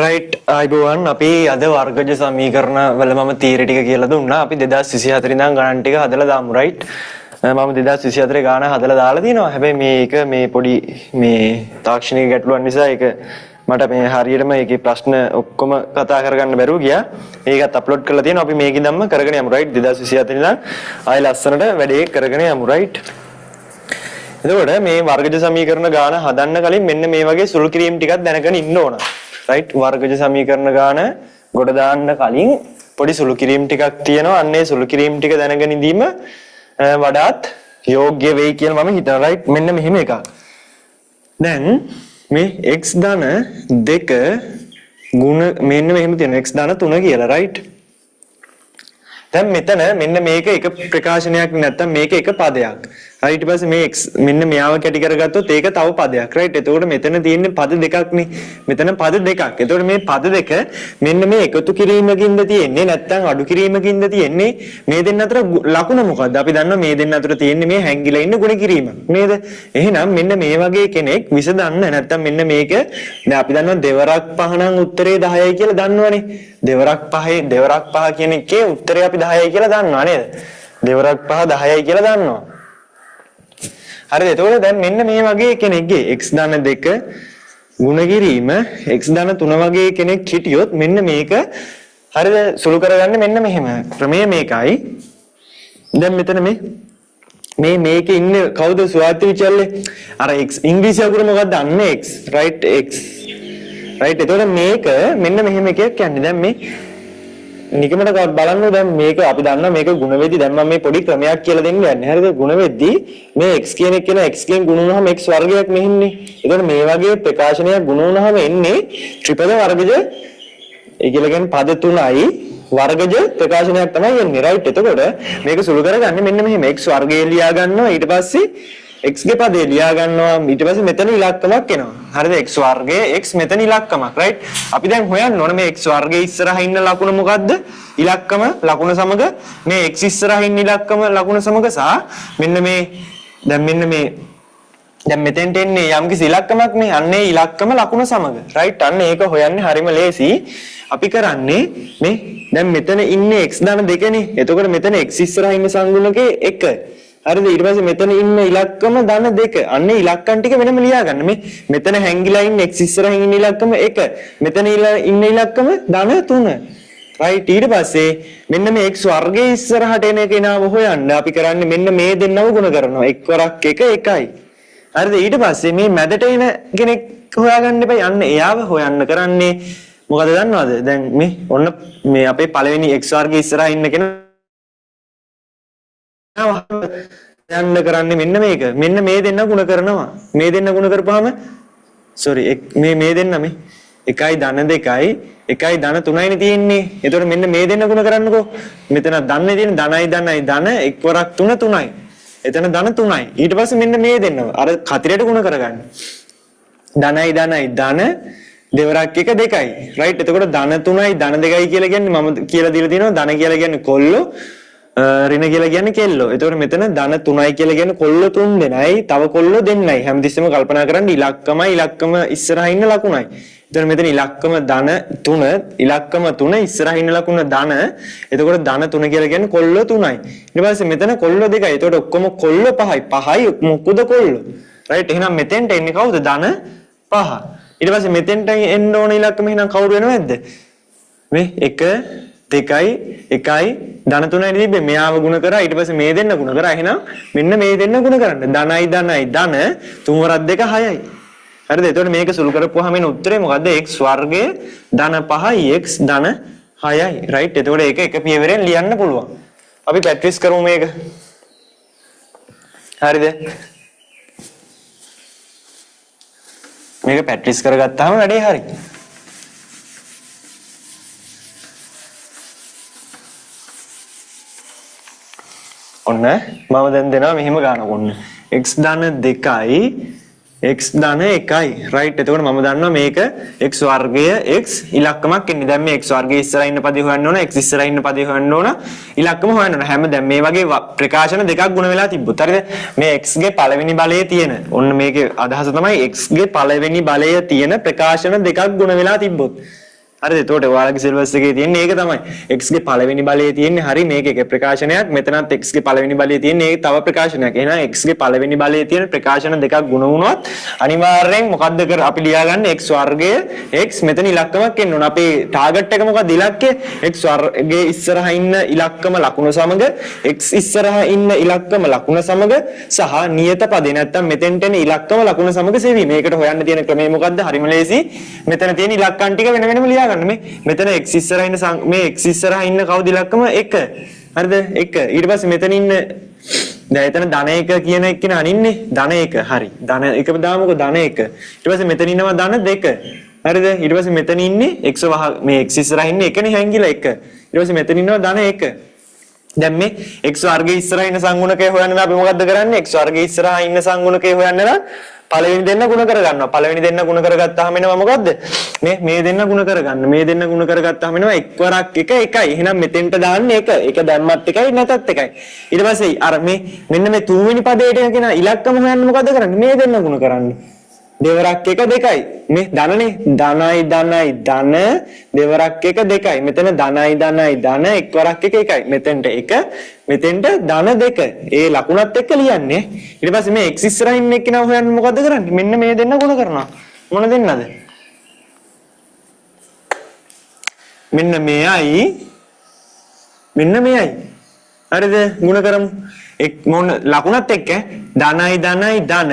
right අයිබෝවන් අපි අද වර්ගජ සමීකරණ වල මම තීර ටික කියලා දුන්නා. අපි 2024 ඉඳන් ගණන් ටික හදලා දාමු right. මම 2024 ගාන හදලා දාලා තිනවා. හැබැයි මේක මේ පොඩි මේ තාක්ෂණික ගැටලුවක් නිසා ඒක මට මේ හරියටම මේකේ ප්‍රශ්න ඔක්කොම කතා කරගන්න බැරුව ගියා. ඒකත් අප්ලෝඩ් කරලා තියෙනවා. අපි මේක ඉඳන්ම කරගෙන යමු right. 2024 ඉඳන් ආයෙ ලස්සනට වැඩේ කරගෙන යමු right. එතකොට මේ වර්ගජ සමීකරණ ගාන හදන්න කලින් මෙන්න මේ වගේ සුළු කිරීම් ටිකක් දැනගෙන ඉන්න ඕන. right වර්ගජ සමීකරණ ගාන ගොඩ දාන්න කලින් පොඩි සුළු කිරීම් ටිකක් තියෙනවා. අන්නේ සුළු කිරීම් ටික දැනගෙන ඉඳීම වඩාත් යෝග්‍ය වෙයි කියලා මම හිතනවා right. මෙන්න මෙහෙම එකක්. දැන් මේ x ධන 2 ගුණ මෙන්න මෙහෙම තියෙන x ධන 3 කියලා right. දැන් මෙතන මෙන්න මේක එක ප්‍රකාශනයක් නැත්තම් මේක එක පදයක්. right ඊට පස්සේ මේ x මෙන්න මෙයාව කැටි කරගත්තොත් ඒක තව පදයක් right. එතකොට මෙතන තියෙන්නේ පද දෙකක් නේ. මෙතන පද දෙකක්. එතකොට මේ පද දෙක මෙන්න මේ එකතු කිරීමකින්ද තියෙන්නේ නැත්තම් අඩු කිරීමකින්ද තියෙන්නේ. මේ දෙන්න අතර ලකුණ මොකද්ද? අපි දන්නවා මේ දෙන්න අතර තියෙන්නේ මේ හැංගිලා ඉන්න ගුණ කිරීම. නේද? එහෙනම් මෙන්න මේ වගේ කෙනෙක් විසඳන්න නැත්තම් මෙන්න මේක දැන් අපි දන්නවා දෙවරක් පහ නම් උත්තරේ 10යි කියලා දන්නවනේ. දෙවරක් පහ කියන එකේ උත්තරේ අපි 10යි කියලා දන්නවා නේද? දෙවරක් පහ 10යි කියලා දන්නවා. හරිද? එතකොට දැන් මෙන්න මේ වගේ කෙනෙක්ගේ x ධන 2 ගුණ කිරීම x ධන 3 වගේ කෙනෙක් හිටියොත් මෙන්න මේක හරිද සුළු කරගන්න මෙන්න මෙහෙම ක්‍රමය මේකයි. දැන් මෙතන මේකේ ඉන්නේ කවුද ස්වාර්ථ විචල්ලේ? අර x ඉංග්‍රීසි අකුර මොකක්ද? අන්න x right x right. එතකොට මේක මෙන්න මෙහෙම එකක් කියන්නේ. දැන් මේ නිකමට බලන්න දැන් මේක අපි දන්නවා මේක ගුණ වෙද්දි දැන් මම මේ පොඩි ක්‍රමයක් කියලා දෙන්න යන්නේ. හරිද? ගුණ වෙද්දි මේ x කියන එක x ගෙන් ගුණ වුණාම x වර්ගයක් මෙහෙන්නේ. ඒතකොට මේ වගේ ප්‍රකාශනයක් ගුණ වුණාම එන්නේ ත්‍රිපද වර්ගජ ඒ කියලා කියන්නේ පද 3යි වර්ගජ ප්‍රකාශනයක් තමයි එන්නේ right. එතකොට මේක සුළු කරගන්නේ මෙන්න මෙහෙම x වර්ගය ලියා ගන්නවා ඊට පස්සේ x ගේ පදේ ලියා ගන්නවා ඊට පස්සේ මෙතන ඉලක්කමක් එනවා. හරිද? x වර්ගයේ x මෙතන ඉලක්කමක් right. අපි දැන් හොයන්න ඕනේ මේ x වර්ගයේ ඉස්සරහා ඉන්න ලකුණ මොකද්ද? ඉලක්කම ලකුණ සමග මේ x ඉස්සරහා ඉන්න ඉලක්කම ලකුණ සමග සහ මෙන්න මේ දැන් මෙතෙන්ට එන්නේ යම්කිසි ඉලක්කමක් නේ. අන්නේ ඉලක්කම ලකුණ සමග right. අන්න ඒක හොයන්නේ හරිම ලේසි. අපි කරන්නේ මේ දැන් මෙතන ඉන්නේ x ධන 2 නේ. එතකොට මෙතන x ඉස්සරහා ඉන්න සංගුණකේ 1. හරිද? ඊට පස්සේ මෙතන ඉන්න ඉලක්කම ධන 2. අන්නේ ඉලක්කම් ටික වෙනම ලියා ගන්න. මෙතන හැංගිලා ඉන්න x ඉස්සරහින් ඉන්න ඉලක්කම 1. මෙතන ඉන්න ඉලක්කම ධන 3. right. ඊට පස්සේ මෙන්න මේ x වර්ගයේ ඉස්සරහට එන කෙනාව හොයන්න අපි කරන්නේ මෙන්න මේ දෙන්නව ගුණ කරනවා. 1 වරක් 1 1යි. හරිද? ඊට පස්සේ මේ මැදට එන කෙනෙක් හොයාගන්න එපා. යන්න එයාව හොයන්න කරන්නේ මොකද දන්නවද? දැන් මේ ඔන්න මේ අපේ පළවෙනි x වර්ගයේ ඉස්සරහා ඉන්න කෙනා යන්න කරන්නේ මෙන්න මේක. මෙන්න මේ දෙන්න ගුණ කරනවා. මේ දෙන්න ගුණ කරපුවාම sorry මේ දෙන්න මේ 1යි ධන 2යි 1යි ධන 3යිනේ තියෙන්නේ. එතකොට මෙන්න මේ දෙන්න ගුණ කරන්නකෝ. මෙතන ධන්නේ තියෙන ධනයි ධන 1 වරක් 3 3යි. එතන ධන 3යි. ඊට පස්සේ මෙන්න මේ දෙන්නව අර කතරයට ගුණ කරගන්න. ධනයි ධන දෙවරක් 1 2යි. right. එතකොට ධන 3යි ධන 2යි කියලා කියන්නේ මම කියලා දීලා තියෙනවා ධන කියලා කියන්නේ කොල්ලෝ ඍණ කියලා කියන්නේ කෙල්ලෝ. එතකොට මෙතන ධන 3යි කියලා කියන්නේ කොල්ලෝ 3 දෙනයි, තව කොල්ලෝ දෙන්නයි. හැමතිස්සෙම කල්පනා කරන්න ඉලක්කම ඉස්සරහා ඉන්න ලකුණයි. එතකොට මෙතන ඉලක්කම ධන 3, ඉලක්කම 3 ඉස්සරහා ඉන්න ලකුණ ධන. එතකොට ධන 3 කියලා කියන්නේ කොල්ලෝ 3යි. ඊට පස්සේ මෙතන කොල්ලෝ 2යි. එතකොට ඔක්කොම කොල්ලෝ 5යි. 5යි මොකද කොල්ලෝ. right. එහෙනම් මෙතෙන්ට එන්නේ කවුද? ධන 5. ඊට පස්සේ මෙතෙන්ට එන්න ඕන ඉලක්කම එහෙනම් කවුරු වෙනවද? මේ 1 2යි 1යි ධන 3යි තිබ්බේ. මෙයාව ගුණ කරා ඊට පස්සේ මේ දෙන්න ගුණ කරා. එහෙනම් මෙන්න මේ දෙන්න ගුණ කරන්න. ධනයි ධන 3 වරක් 2 6යි. හරිද? එතකොට මේක සුළු කරපුවාම එන උත්තරේ මොකද්ද? x වර්ගයේ ධන 5යි x ධන 6යි. right. එතකොට ඒක එක පියවරෙන් ලියන්න පුළුවන්. අපි ප්‍රැක්ටිස් කරමු මේක. හරිද? මේක ප්‍රැක්ටිස් කරගත්තාම වැඩේ හරි. ඔන්න මම දැන් දෙනවා මෙහෙම ගානක් ඔන්න x ධන 2යි x ධන 1යි right. එතකොට මම දන්නවා මේක x වර්ගය x ඉලක්කමක් එන්නේ. දැන් මේ x වර්ගයේ ඉස්සරහින් ඉන්න පදේ හොයන්න ඕන, x ඉස්සරහින් ඉන්න පදේ හොයන්න ඕන, ඉලක්කම හොයන්න ඕන. හැම දැන් මේ වගේ ප්‍රකාශන දෙකක් ගුණ වෙලා තිබ්බොත් හරිද? මේ x ගේ පළවෙනි බලයේ තියෙන ඔන්න මේකේ අදහස තමයි x ගේ පළවෙනි බලයේ තියෙන ප්‍රකාශන දෙකක් ගුණ වෙලා තිබ්බොත් හරිද? එතකොට ඔයාලගේ සිලබස් එකේ තියෙන්නේ ඒක තමයි. x ගේ පළවෙනි බලයේ තියෙන්නේ හරි මේක එක ප්‍රකාශනයක්. මෙතනත් x ගේ පළවෙනි බලයේ තියෙන්නේ ඒක තව ප්‍රකාශනයක්. එහෙනම් x ගේ පළවෙනි බලයේ තියෙන ප්‍රකාශන දෙකක් ගුණ වුණොත් අනිවාර්යෙන් මොකද්ද අපි ලියාගන්නේ x වර්ගය x මෙතන ඉලක්කමක් එන්න ඕන. අපේ ටාගට් එක මොකක්ද? ඉලක්කය x වර්ගයේ ඉස්සරහා ඉන්න ඉලක්කම ලකුණ සමග x ඉස්සරහා ඉන්න ඉලක්කම ලකුණ සමග සහ නියත පදේ නැත්තම් මෙතෙන්ට එන ඉලක්කම ලකුණ සමග සෙවීම. මේකට හොයන්න තියෙන ක්‍රමය මොකද්ද? හරිම ලේසි. මෙතන තියෙන ඉලක්කම් ටික වෙන වෙනම ලියා ගන්න. මෙතන x ඉස්සරහා ඉන්න මේ x ඉස්සරහා ඉන්න කවුද ඉලක්කම 1. හරිද? 1. ඊට පස්සේ මෙතන ඉන්න දැන් එතන ධන 1 කියන එක්කෙනා අනින්නේ ධන 1. හරි. ධන 1 දාමුකෝ ධන 1. ඊට පස්සේ මෙතන ඉන්නවා ධන 2. හරිද? ඊට පස්සේ මෙතන ඉන්නේ x මේ x ඉස්සරහා ඉන්නේ 1 නේ හැංගිලා 1. ඊට පස්සේ මෙතන ඉන්නවා ධන 1. දැන් මේ x වර්ගයේ ඉස්සරහා ඉන්න සංගුණකය හොයන්න අපි මොකද්ද කරන්නේ? x වර්ගයේ ඉස්සරහා ඉන්න සංගුණකය හොයන්න නම් පළවෙනි දෙන්න ಗುಣ කරගන්නවා. පළවෙනි දෙන්න ಗುಣ කරගත්තාම එනවා මොකද්ද? මේ දෙන්න ಗುಣ කරගන්න. මේ දෙන්න ಗುಣ කරගත්තාම එනවා එක් වරක් 1 1යි. එහෙනම් මෙතෙන්ට දාන්නේ 1. ඒක දැම්මත් 1යි නැතත් 1යි. ඊට පස්සේ අර මෙන්න මේ තුන්වෙනි පදයට යන ඉලක්කම හොයන්න මොකද්ද කරන්නේ? මේ දෙන්න ಗುಣ කරන්න. දෙවරක් 1 2යි. මේ ධනනේ ධනයි ධනයි ධන දෙවරක් 1 2යි. මෙතන ධනයි ධනයි ධන එක් වරක් 1 1යි. මෙතෙන්ට 1 මෙතෙන්ට ධන 2. ඒ ලකුණත් එක්ක ලියන්නේ. ඊට පස්සේ මේ x ඉස්සරහින් ඉන්න එක්කෙනා හොයන්න මොකද්ද කරන්නේ? මෙන්න මේ දෙන්න ගුණ කරනවා. මොන දෙන්නද? මෙන්න මේයි මෙන්න මේයි. හරිද? ගුණ කරමු. මොන ලකුණත් එක්ක ධනයි ධනයි ධන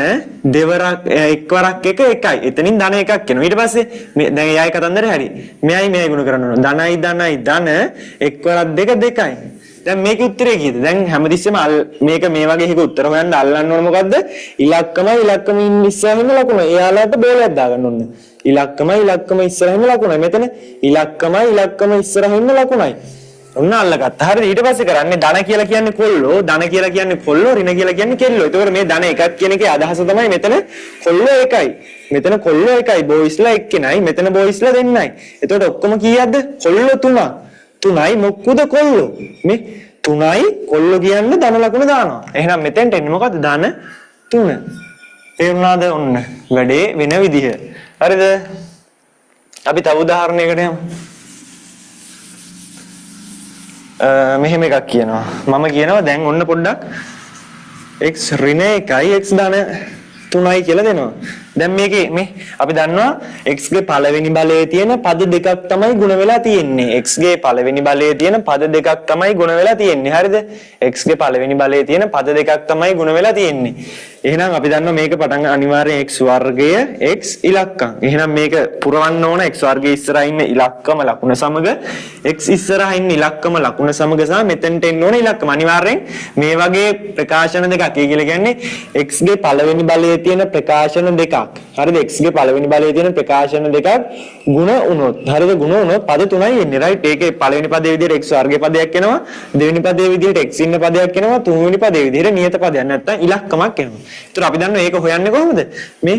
දෙවරක් එක් වරක් 1 1යි. එතනින් ධන එකක් එනවා. ඊට පස්සේ මේ දැන් එයයි කතන්දරේ හරි. මෙයයි මෙයයි ගුණ කරන්න ඕන. ධනයි ධනයි ධන එක් වරක් 2 2යි. දැන් මේකේ උත්තරේ කීයද? දැන් හැමතිස්සෙම මේක මේ වගේ එකක උත්තර හොයන්න අල්ලන්න ඕන මොකද්ද? ඉලක්කම ඉස්සරහින් ලකුණ. එයාලට බෝලයක් දාගන්න ඕන. ඉලක්කම ඉස්සරහින් ලකුණ. මෙතන ඉලක්කම ඉස්සරහින් ලකුණයි. ඔන්න අල්ලගත්තා. හරිද? ඊට පස්සේ කරන්නේ ධන කියලා කියන්නේ කොල්ලෝ, ධන කියලා කියන්නේ කොල්ලෝ, ඍණ කියලා කියන්නේ කෙල්ලෝ. ඒතකොට මේ ධන එකක් කියන එකේ අදහස තමයි මෙතන කොල්ලෝ එකයි. මෙතන කොල්ලෝ එකයි, බෝයිස්ලා එක්කෙනයි, මෙතන බෝයිස්ලා දෙන්නයි. ඒතකොට ඔක්කොම කීයක්ද? කොල්ලෝ 3. 3යි මොකුද කොල්ලෝ? මේ 3යි කොල්ලෝ කියන්නේ ධන ලකුණ දානවා. එහෙනම් මෙතෙන්ට එන්නේ මොකද්ද? ධන 3. තේරුණාද? ඔන්න වැඩේ වෙන විදිහ. හරිද? අපි තව උදාහරණයකට යමු. මෙහෙම එකක් කියනවා. මම කියනවා දැන් ඔන්න පොඩ්ඩක් x ඍණ 1යි x ධන 3යි කියලා දෙනවා. දැන් මේකේ මේ අපි දන්නවා x ගේ පළවෙනි බලයේ තියෙන පද දෙකක් තමයි ගුණ වෙලා තියෙන්නේ. x ගේ පළවෙනි බලයේ තියෙන පද දෙකක් තමයි ගුණ වෙලා තියෙන්නේ. හරිද? x ගේ පළවෙනි බලයේ තියෙන පද දෙකක් තමයි ගුණ වෙලා තියෙන්නේ. එහෙනම් අපි දන්නවා මේක පටන් අනිවාර්යෙන් x වර්ගය x ඉලක්කම්. එහෙනම් මේක පුරවන්න ඕන x වර්ගයේ ඉස්සරහා ඉන්න ඉලක්කම ලකුණ සමග x ඉස්සරහා ඉන්න ඉලක්කම ලකුණ සමග සහ මෙතෙන්ට එන්න ඕන ඉලක්කම. අනිවාර්යෙන් මේ වගේ ප්‍රකාශන දෙකක්. ඒ කියලා කියන්නේ x ගේ පළවෙනි බලයේ තියෙන ප්‍රකාශන දෙකක්. හරිද? x ගේ පළවෙනි බලයේ තියෙන ප්‍රකාශන දෙකක් ಗುಣ වුණොත්. හරිද? ಗುಣ වුණොත් පද තුනයි එන්නේ. රයිට්? ඒකේ පළවෙනි පදයේ විදිහට x වර්ගයේ පදයක් එනවා. දෙවෙනි පදයේ විදිහට x ඉන්න පදයක් එනවා. තුන්වෙනි පදයේ විදිහට නියත පදයක් නැත්තම් ඉලක්කමක් එනවා. ඒතර අපි දන්නවා ඒක හොයන්නේ කොහොමද? මේ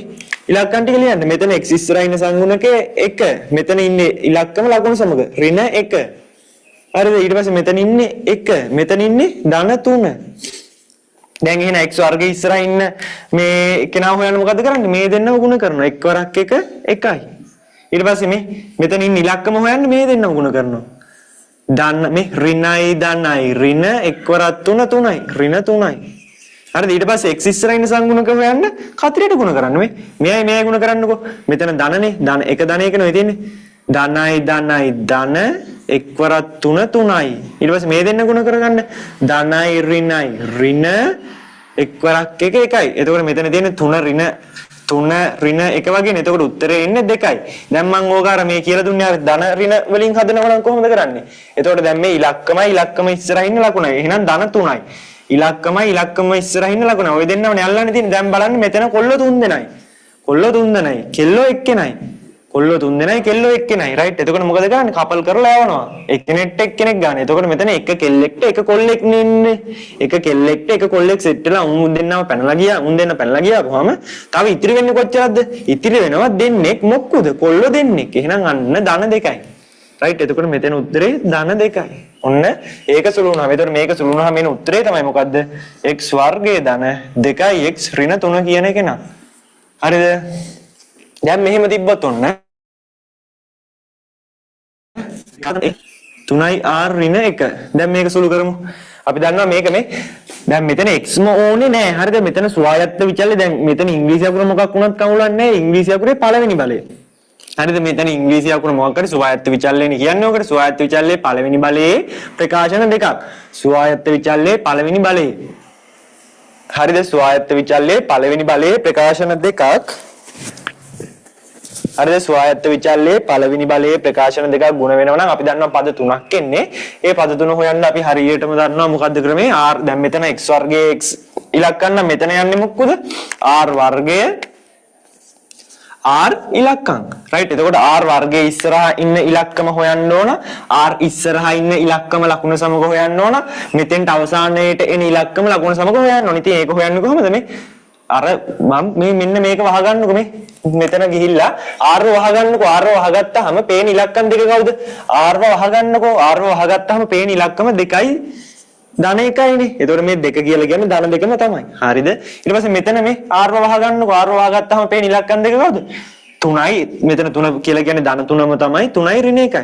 ඉලක්කම් ටික ලියන්න. මෙතන x ඉස්සරහා ඉන්න සංගුණකේ 1. මෙතන ඉන්නේ ඉලක්කම ලකුණු සමග ඍණ 1. හරිද? ඊට පස්සේ මෙතන ඉන්නේ 1. මෙතන ඉන්නේ ධන 3. දැන් එහෙනම් x වර්ගයේ ඉස්සරහා ඉන්න මේ කෙනා හොයන්න මොකද කරන්නේ? මේ දෙන්නම ගුණ කරනවා. එක් වරක් 1 1යි. ඊට පස්සේ මේ මෙතන ඉන්න ඉලක්කම හොයන්න මේ දෙන්නම ගුණ කරනවා. ධන මේ ඍණයි ධනයි ඍණ එක් වරක් 3 3යි. ඍණ 3යි. හරිද? ඊට පස්සේ x ඉස්සරහා ඉන්න සංගුණක හොයන්න කතරේට ගුණ කරන්න. මෙයයි මෙයයි ගුණ කරන්නකෝ. මෙතන ධනනේ. ධන එක ධන එක නෙවෙයි තියෙන්නේ. ධනයි ධනයි ධන එක් වරක් 3 3යි. ඊට පස්සේ මේ දෙන්න ගුණ කරගන්න. ධනයි ඍණයි ඍණ එක් වරක් 1 1යි. එතකොට මෙතන තියෙන 3 ඍණ 1 වගේනේ. එතකොට උත්තරේ එන්නේ 2යි. දැන් මම ඕක අර මේ කියලා දුන්නේ අර ධන ඍණ වලින් හදනවා නම් කොහොමද කරන්නේ? එතකොට දැන් මේ ඉලක්කම ඉස්සරහින් ඉන්න ලකුණයි. එහෙනම් ධන 3යි. ඉලක්කම ඉස්සරහින් ඉන්න ලකුණ. ඔය දෙන්නවනේ අල්ලන්නේ තියෙන්නේ. දැන් බලන්න මෙතන කොල්ල 3 දෙනයි. කොල්ල 3 දෙනයි. කෙල්ලෝ එක්කෙනයි. කොල්ල 3 දෙනයි කෙල්ලෝ එක්කෙනයි. රයිට්? එතකොට මොකද කරන්නේ? කපල් කරලා යවනවා. එක්කෙනෙක්ට එක්කෙනෙක් ගන්න. එතකොට මෙතන එක කෙල්ලෙක්ට එක කොල්ලෙක් නෙන්නේ. එක කෙල්ලෙක්ට එක කොල්ලෙක් සෙට් වෙලා උන් දෙන්නම පැනලා ගියා. උන් දෙන්න පැනලා ගියාම තව ඉතිරි වෙන්නේ කොච්චරද? ඉතිරි වෙනවා දෙන්නෙක් මොක්කුද? කොල්ල දෙන්නෙක්. එහෙනම් අන්න ධන 2යි. රයිට්? එතකොට මෙතන උත්තරේ ධන 2යි. ඔන්න ඒක සුළු වුණා. එතකොට මේක සුළු වුණාම එන උත්තරේ තමයි මොකද්ද? x වර්ගයේ ධන 2යි x ඍණ 3 කියන එක නා. හරිද? දැන් මෙහෙම තිබ්බොත් ඔන්න 3i r ඍණ 1. දැන් මේක සුළු කරමු. අපි දන්නවා මේක මේ දැන් මෙතන x ම ඕනේ නෑ. හරිද? මෙතන ස්වායත්ත විචල්‍ය දැන් මෙතන ඉංග්‍රීසි අකුර මොකක් වුණත් කවුලක් නෑ. ඉංග්‍රීසි අකුරේ පළවෙනි බලය. හරිද? මෙතන ඉංග්‍රීසි අකුර මොකක් හරි ස්වායත්ත විචල්‍යනේ කියන්නේ. ඔකට ස්වායත්ත විචල්‍යයේ පළවෙනි බලයේ ප්‍රකාශන දෙකක්. ස්වායත්ත විචල්‍යයේ පළවෙනි බලයේ. හරිද? ස්වායත්ත විචල්‍යයේ පළවෙනි බලයේ ප්‍රකාශන දෙකක්. හරිද? ස්වායත්ත විචල්‍යයේ පළවෙනි බලයේ ප්‍රකාශන දෙකක් ගුණ වෙනවා නම් අපි දන්නවා පද තුනක් එන්නේ. ඒ පද තුන හොයන්න අපි හරියටම දන්නවා මොකද්ද ක්‍රමේ? r දැන් මෙතන x වර්ගයේ x ඉලක්කම් නම් මෙතන යන්නේ මොකද? r වර්ගය r ඉලක්කම්. රයිට්. එතකොට r වර්ගයේ ඉස්සරහා ඉන්න ඉලක්කම හොයන්න ඕන. r ඉස්සරහා ඉන්න ඉලක්කම ලකුණ සමග හොයන්න ඕන. මෙතෙන්ට අවසානයේට එන ඉලක්කම ලකුණ සමග හොයන්න ඕන. ඉතින් ඒක හොයන්නේ කොහොමද මේ? අර මම මේ මෙන්න මේක වහගන්නකො මේ මෙතන ගිහිල්ලා r වහගන්නකො r වහගත්තාම පේන ඉලක්කම් දෙක කවුද? r වහගන්නකො r වහගත්තාම පේන ඉලක්කම දෙකයි ධන එකයිනේ. ඒතකොට මේ දෙක කියලා කියන්නේ ධන දෙකම තමයි. හරිද? ඊට පස්සේ මෙතන මේ r වහගන්නකො r වහගත්තාම පේන ඉලක්කම් දෙක කවුද? 3යි. මෙතන 3 කියලා කියන්නේ ධන 3ම තමයි. 3යි ඍණ 1යි.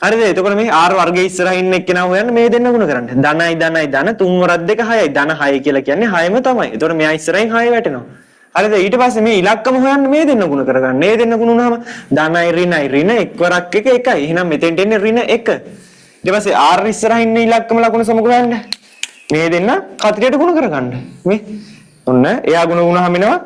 හරිද? එතකොට මේ r වර්ගයේ ඉස්සරහින් ඉන්න එක්කෙනා හොයන්න මේ දෙන්න ගුණ කරන්න. ධනයි ධනයි ධන 3 වරක් 2 6යි. ධන 6 කියලා කියන්නේ 6ම තමයි. එතකොට මෙයා ඉස්සරහින් 6 වැටෙනවා. හරිද? ඊට පස්සේ මේ ඉලක්කම හොයන්න මේ දෙන්න ගුණ කරගන්න. මේ දෙන්න ගුණ වුණාම ධනයි ඍණයි ඍණ එක් වරක් 1 1යි. එහෙනම් මෙතෙන්ට එන්නේ ඍණ 1. ඊට පස්සේ r ඉස්සරහින් ඉන්න ඉලක්කම ලකුණ සමග හොයන්න. මේ දෙන්න කතරයට ගුණ කරගන්න. මේ ඔන්න එයා ගුණ වුණාම එනවා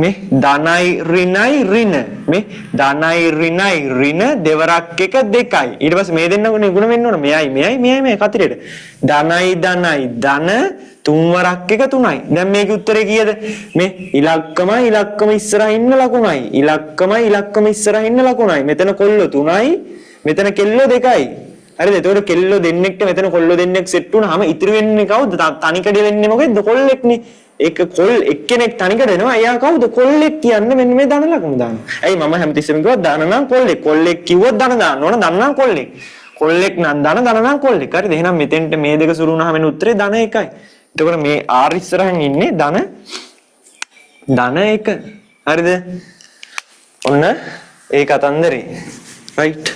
මේ ධනයි ඍණයි ඍණ මේ ධනයි ඍණයි ඍණ දෙවරක් 1 2යි. ඊට පස්සේ මේ දෙන්න ගුණ වෙන්න ඕන. මෙයයි කතරයට ධනයි ධනයි ධන 3 වරක් 1 3යි. දැන් මේකේ උත්තරේ කීයද? මේ ඉලක්කම ඉස්සරහින් ඉන්න ලකුණයි. ඉලක්කම ඉස්සරහින් ඉන්න ලකුණයි. මෙතන කොල්ල 3යි. මෙතන කෙල්ල 2යි. හරිද? එතකොට කෙල්ල දෙන්නෙක්ට මෙතන කොල්ල දෙන්නෙක් සෙට් වුණාම ඉතුරු වෙන්නේ කවුද? තනිකඩ වෙන්නේ මොකෙද්ද? කොල්ලෙක්නේ. ඒක කොල් එක්කෙනෙක් තනිකඩ එනවා. එයා කවුද? කොල්ලෙක් කියන්නේ මෙන්න මේ ධන ලකුණ දාන්න. ඇයි මම හැමතිස්සෙම කිව්වා ධන නම් කොල්ලෙක්. කොල්ලෙක් කිව්වොත් ධන දාන්න ඕන. ධන නම් කොල්ලෙක්. කොල්ලෙක් නම් ධන නම් කොල්ලෙක්. හරිද? එහෙනම් මෙතෙන්ට මේ දෙක සුරු වුණාම එන උත්තරේ ධන 1යි. එතකොට මේ r ඉස්සරහින් ඉන්නේ ධන 1. හරිද? ඔන්න ඒ කතන්දරේ. රයිට්.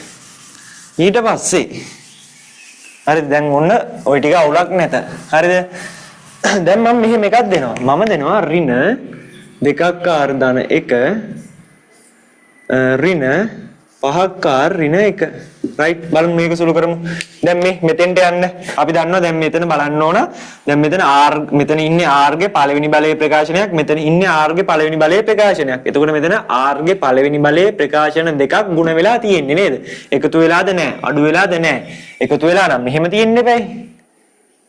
ඊට පස්සේ හරිද? දැන් ඔන්න ওই ටික අවුලක් නැත. හරිද? දැන් මම මෙහෙම එකක් දෙනවා. මම දෙනවා ඍණ 2ක් r ධන 1 ඍණ 5ක් r ඍණ 1. රයිට්. බලමු මේක සුළු කරමු. දැන් මේ මෙතෙන්ට යන්න. අපි දන්නවා දැන් මෙතන බලන්න ඕන. දැන් මෙතන ඉන්නේ r ගේ පළවෙනි බලයේ ප්‍රකාශනයක්. මෙතන ඉන්නේ r ගේ පළවෙනි බලයේ ප්‍රකාශනයක්. එතකොට මෙතන r ගේ පළවෙනි බලයේ ප්‍රකාශන දෙකක් ගුණ වෙලා තියෙන්නේ නේද? එකතු වෙලාද නැහැ. අඩු වෙලාද නැහැ. එකතු වෙලා නම් මෙහෙම තියෙන්න එපායි.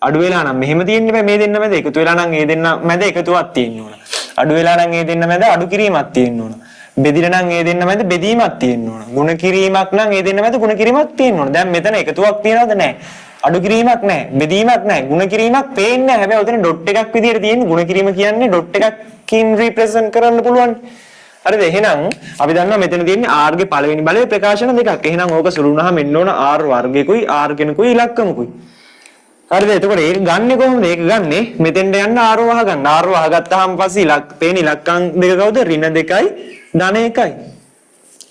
අඩු වෙලා නම් මෙහෙම තියෙන්න බෑ. මේ දෙන්න මැද එකතු වෙලා නම් ඒ දෙන්න මැද එකතුවක් තියෙන්න ඕන. අඩු වෙලා නම් ඒ දෙන්න මැද අඩු කිරීමක් තියෙන්න ඕන. බෙදිලා නම් ඒ දෙන්න මැද බෙදීමක් තියෙන්න ඕන. ಗುಣ කිරීමක් නම් ඒ දෙන්න මැද ಗುಣ කිරීමක් තියෙන්න ඕන. දැන් මෙතන එකතුවක් තියනවද නැහැ. අඩු කිරීමක් නැහැ. බෙදීමක් නැහැ. ಗುಣ කිරීමක් පේන්නේ නැහැ. හැබැයි උතන ඩොට් එකක් විදියට තියෙන්නේ. ಗುಣ කිරීම කියන්නේ ඩොට් එකකින් රිප්‍රසන්ට් කරන්න පුළුවන්. හරිද? එහෙනම් අපි දන්නවා මෙතන තියෙන්නේ r ගේ පළවෙනි බලයේ ප්‍රකාශන දෙකක්. එහෙනම් ඕක සුළු වුණාම එන්න ඕන r වර්ගයකුයි r කෙනෙකුයි ඉලක්කමකුයි. හරිද? එතකොට ඒක ගන්නෙ කොහොමද? ඒක ගන්නෙ මෙතෙන්ට යන්න r වහගන්න. r වහගත්තාම පස්සේ පේන ඉලක්කම් දෙක කවුද? ඍණ 2යි ධන 1යි.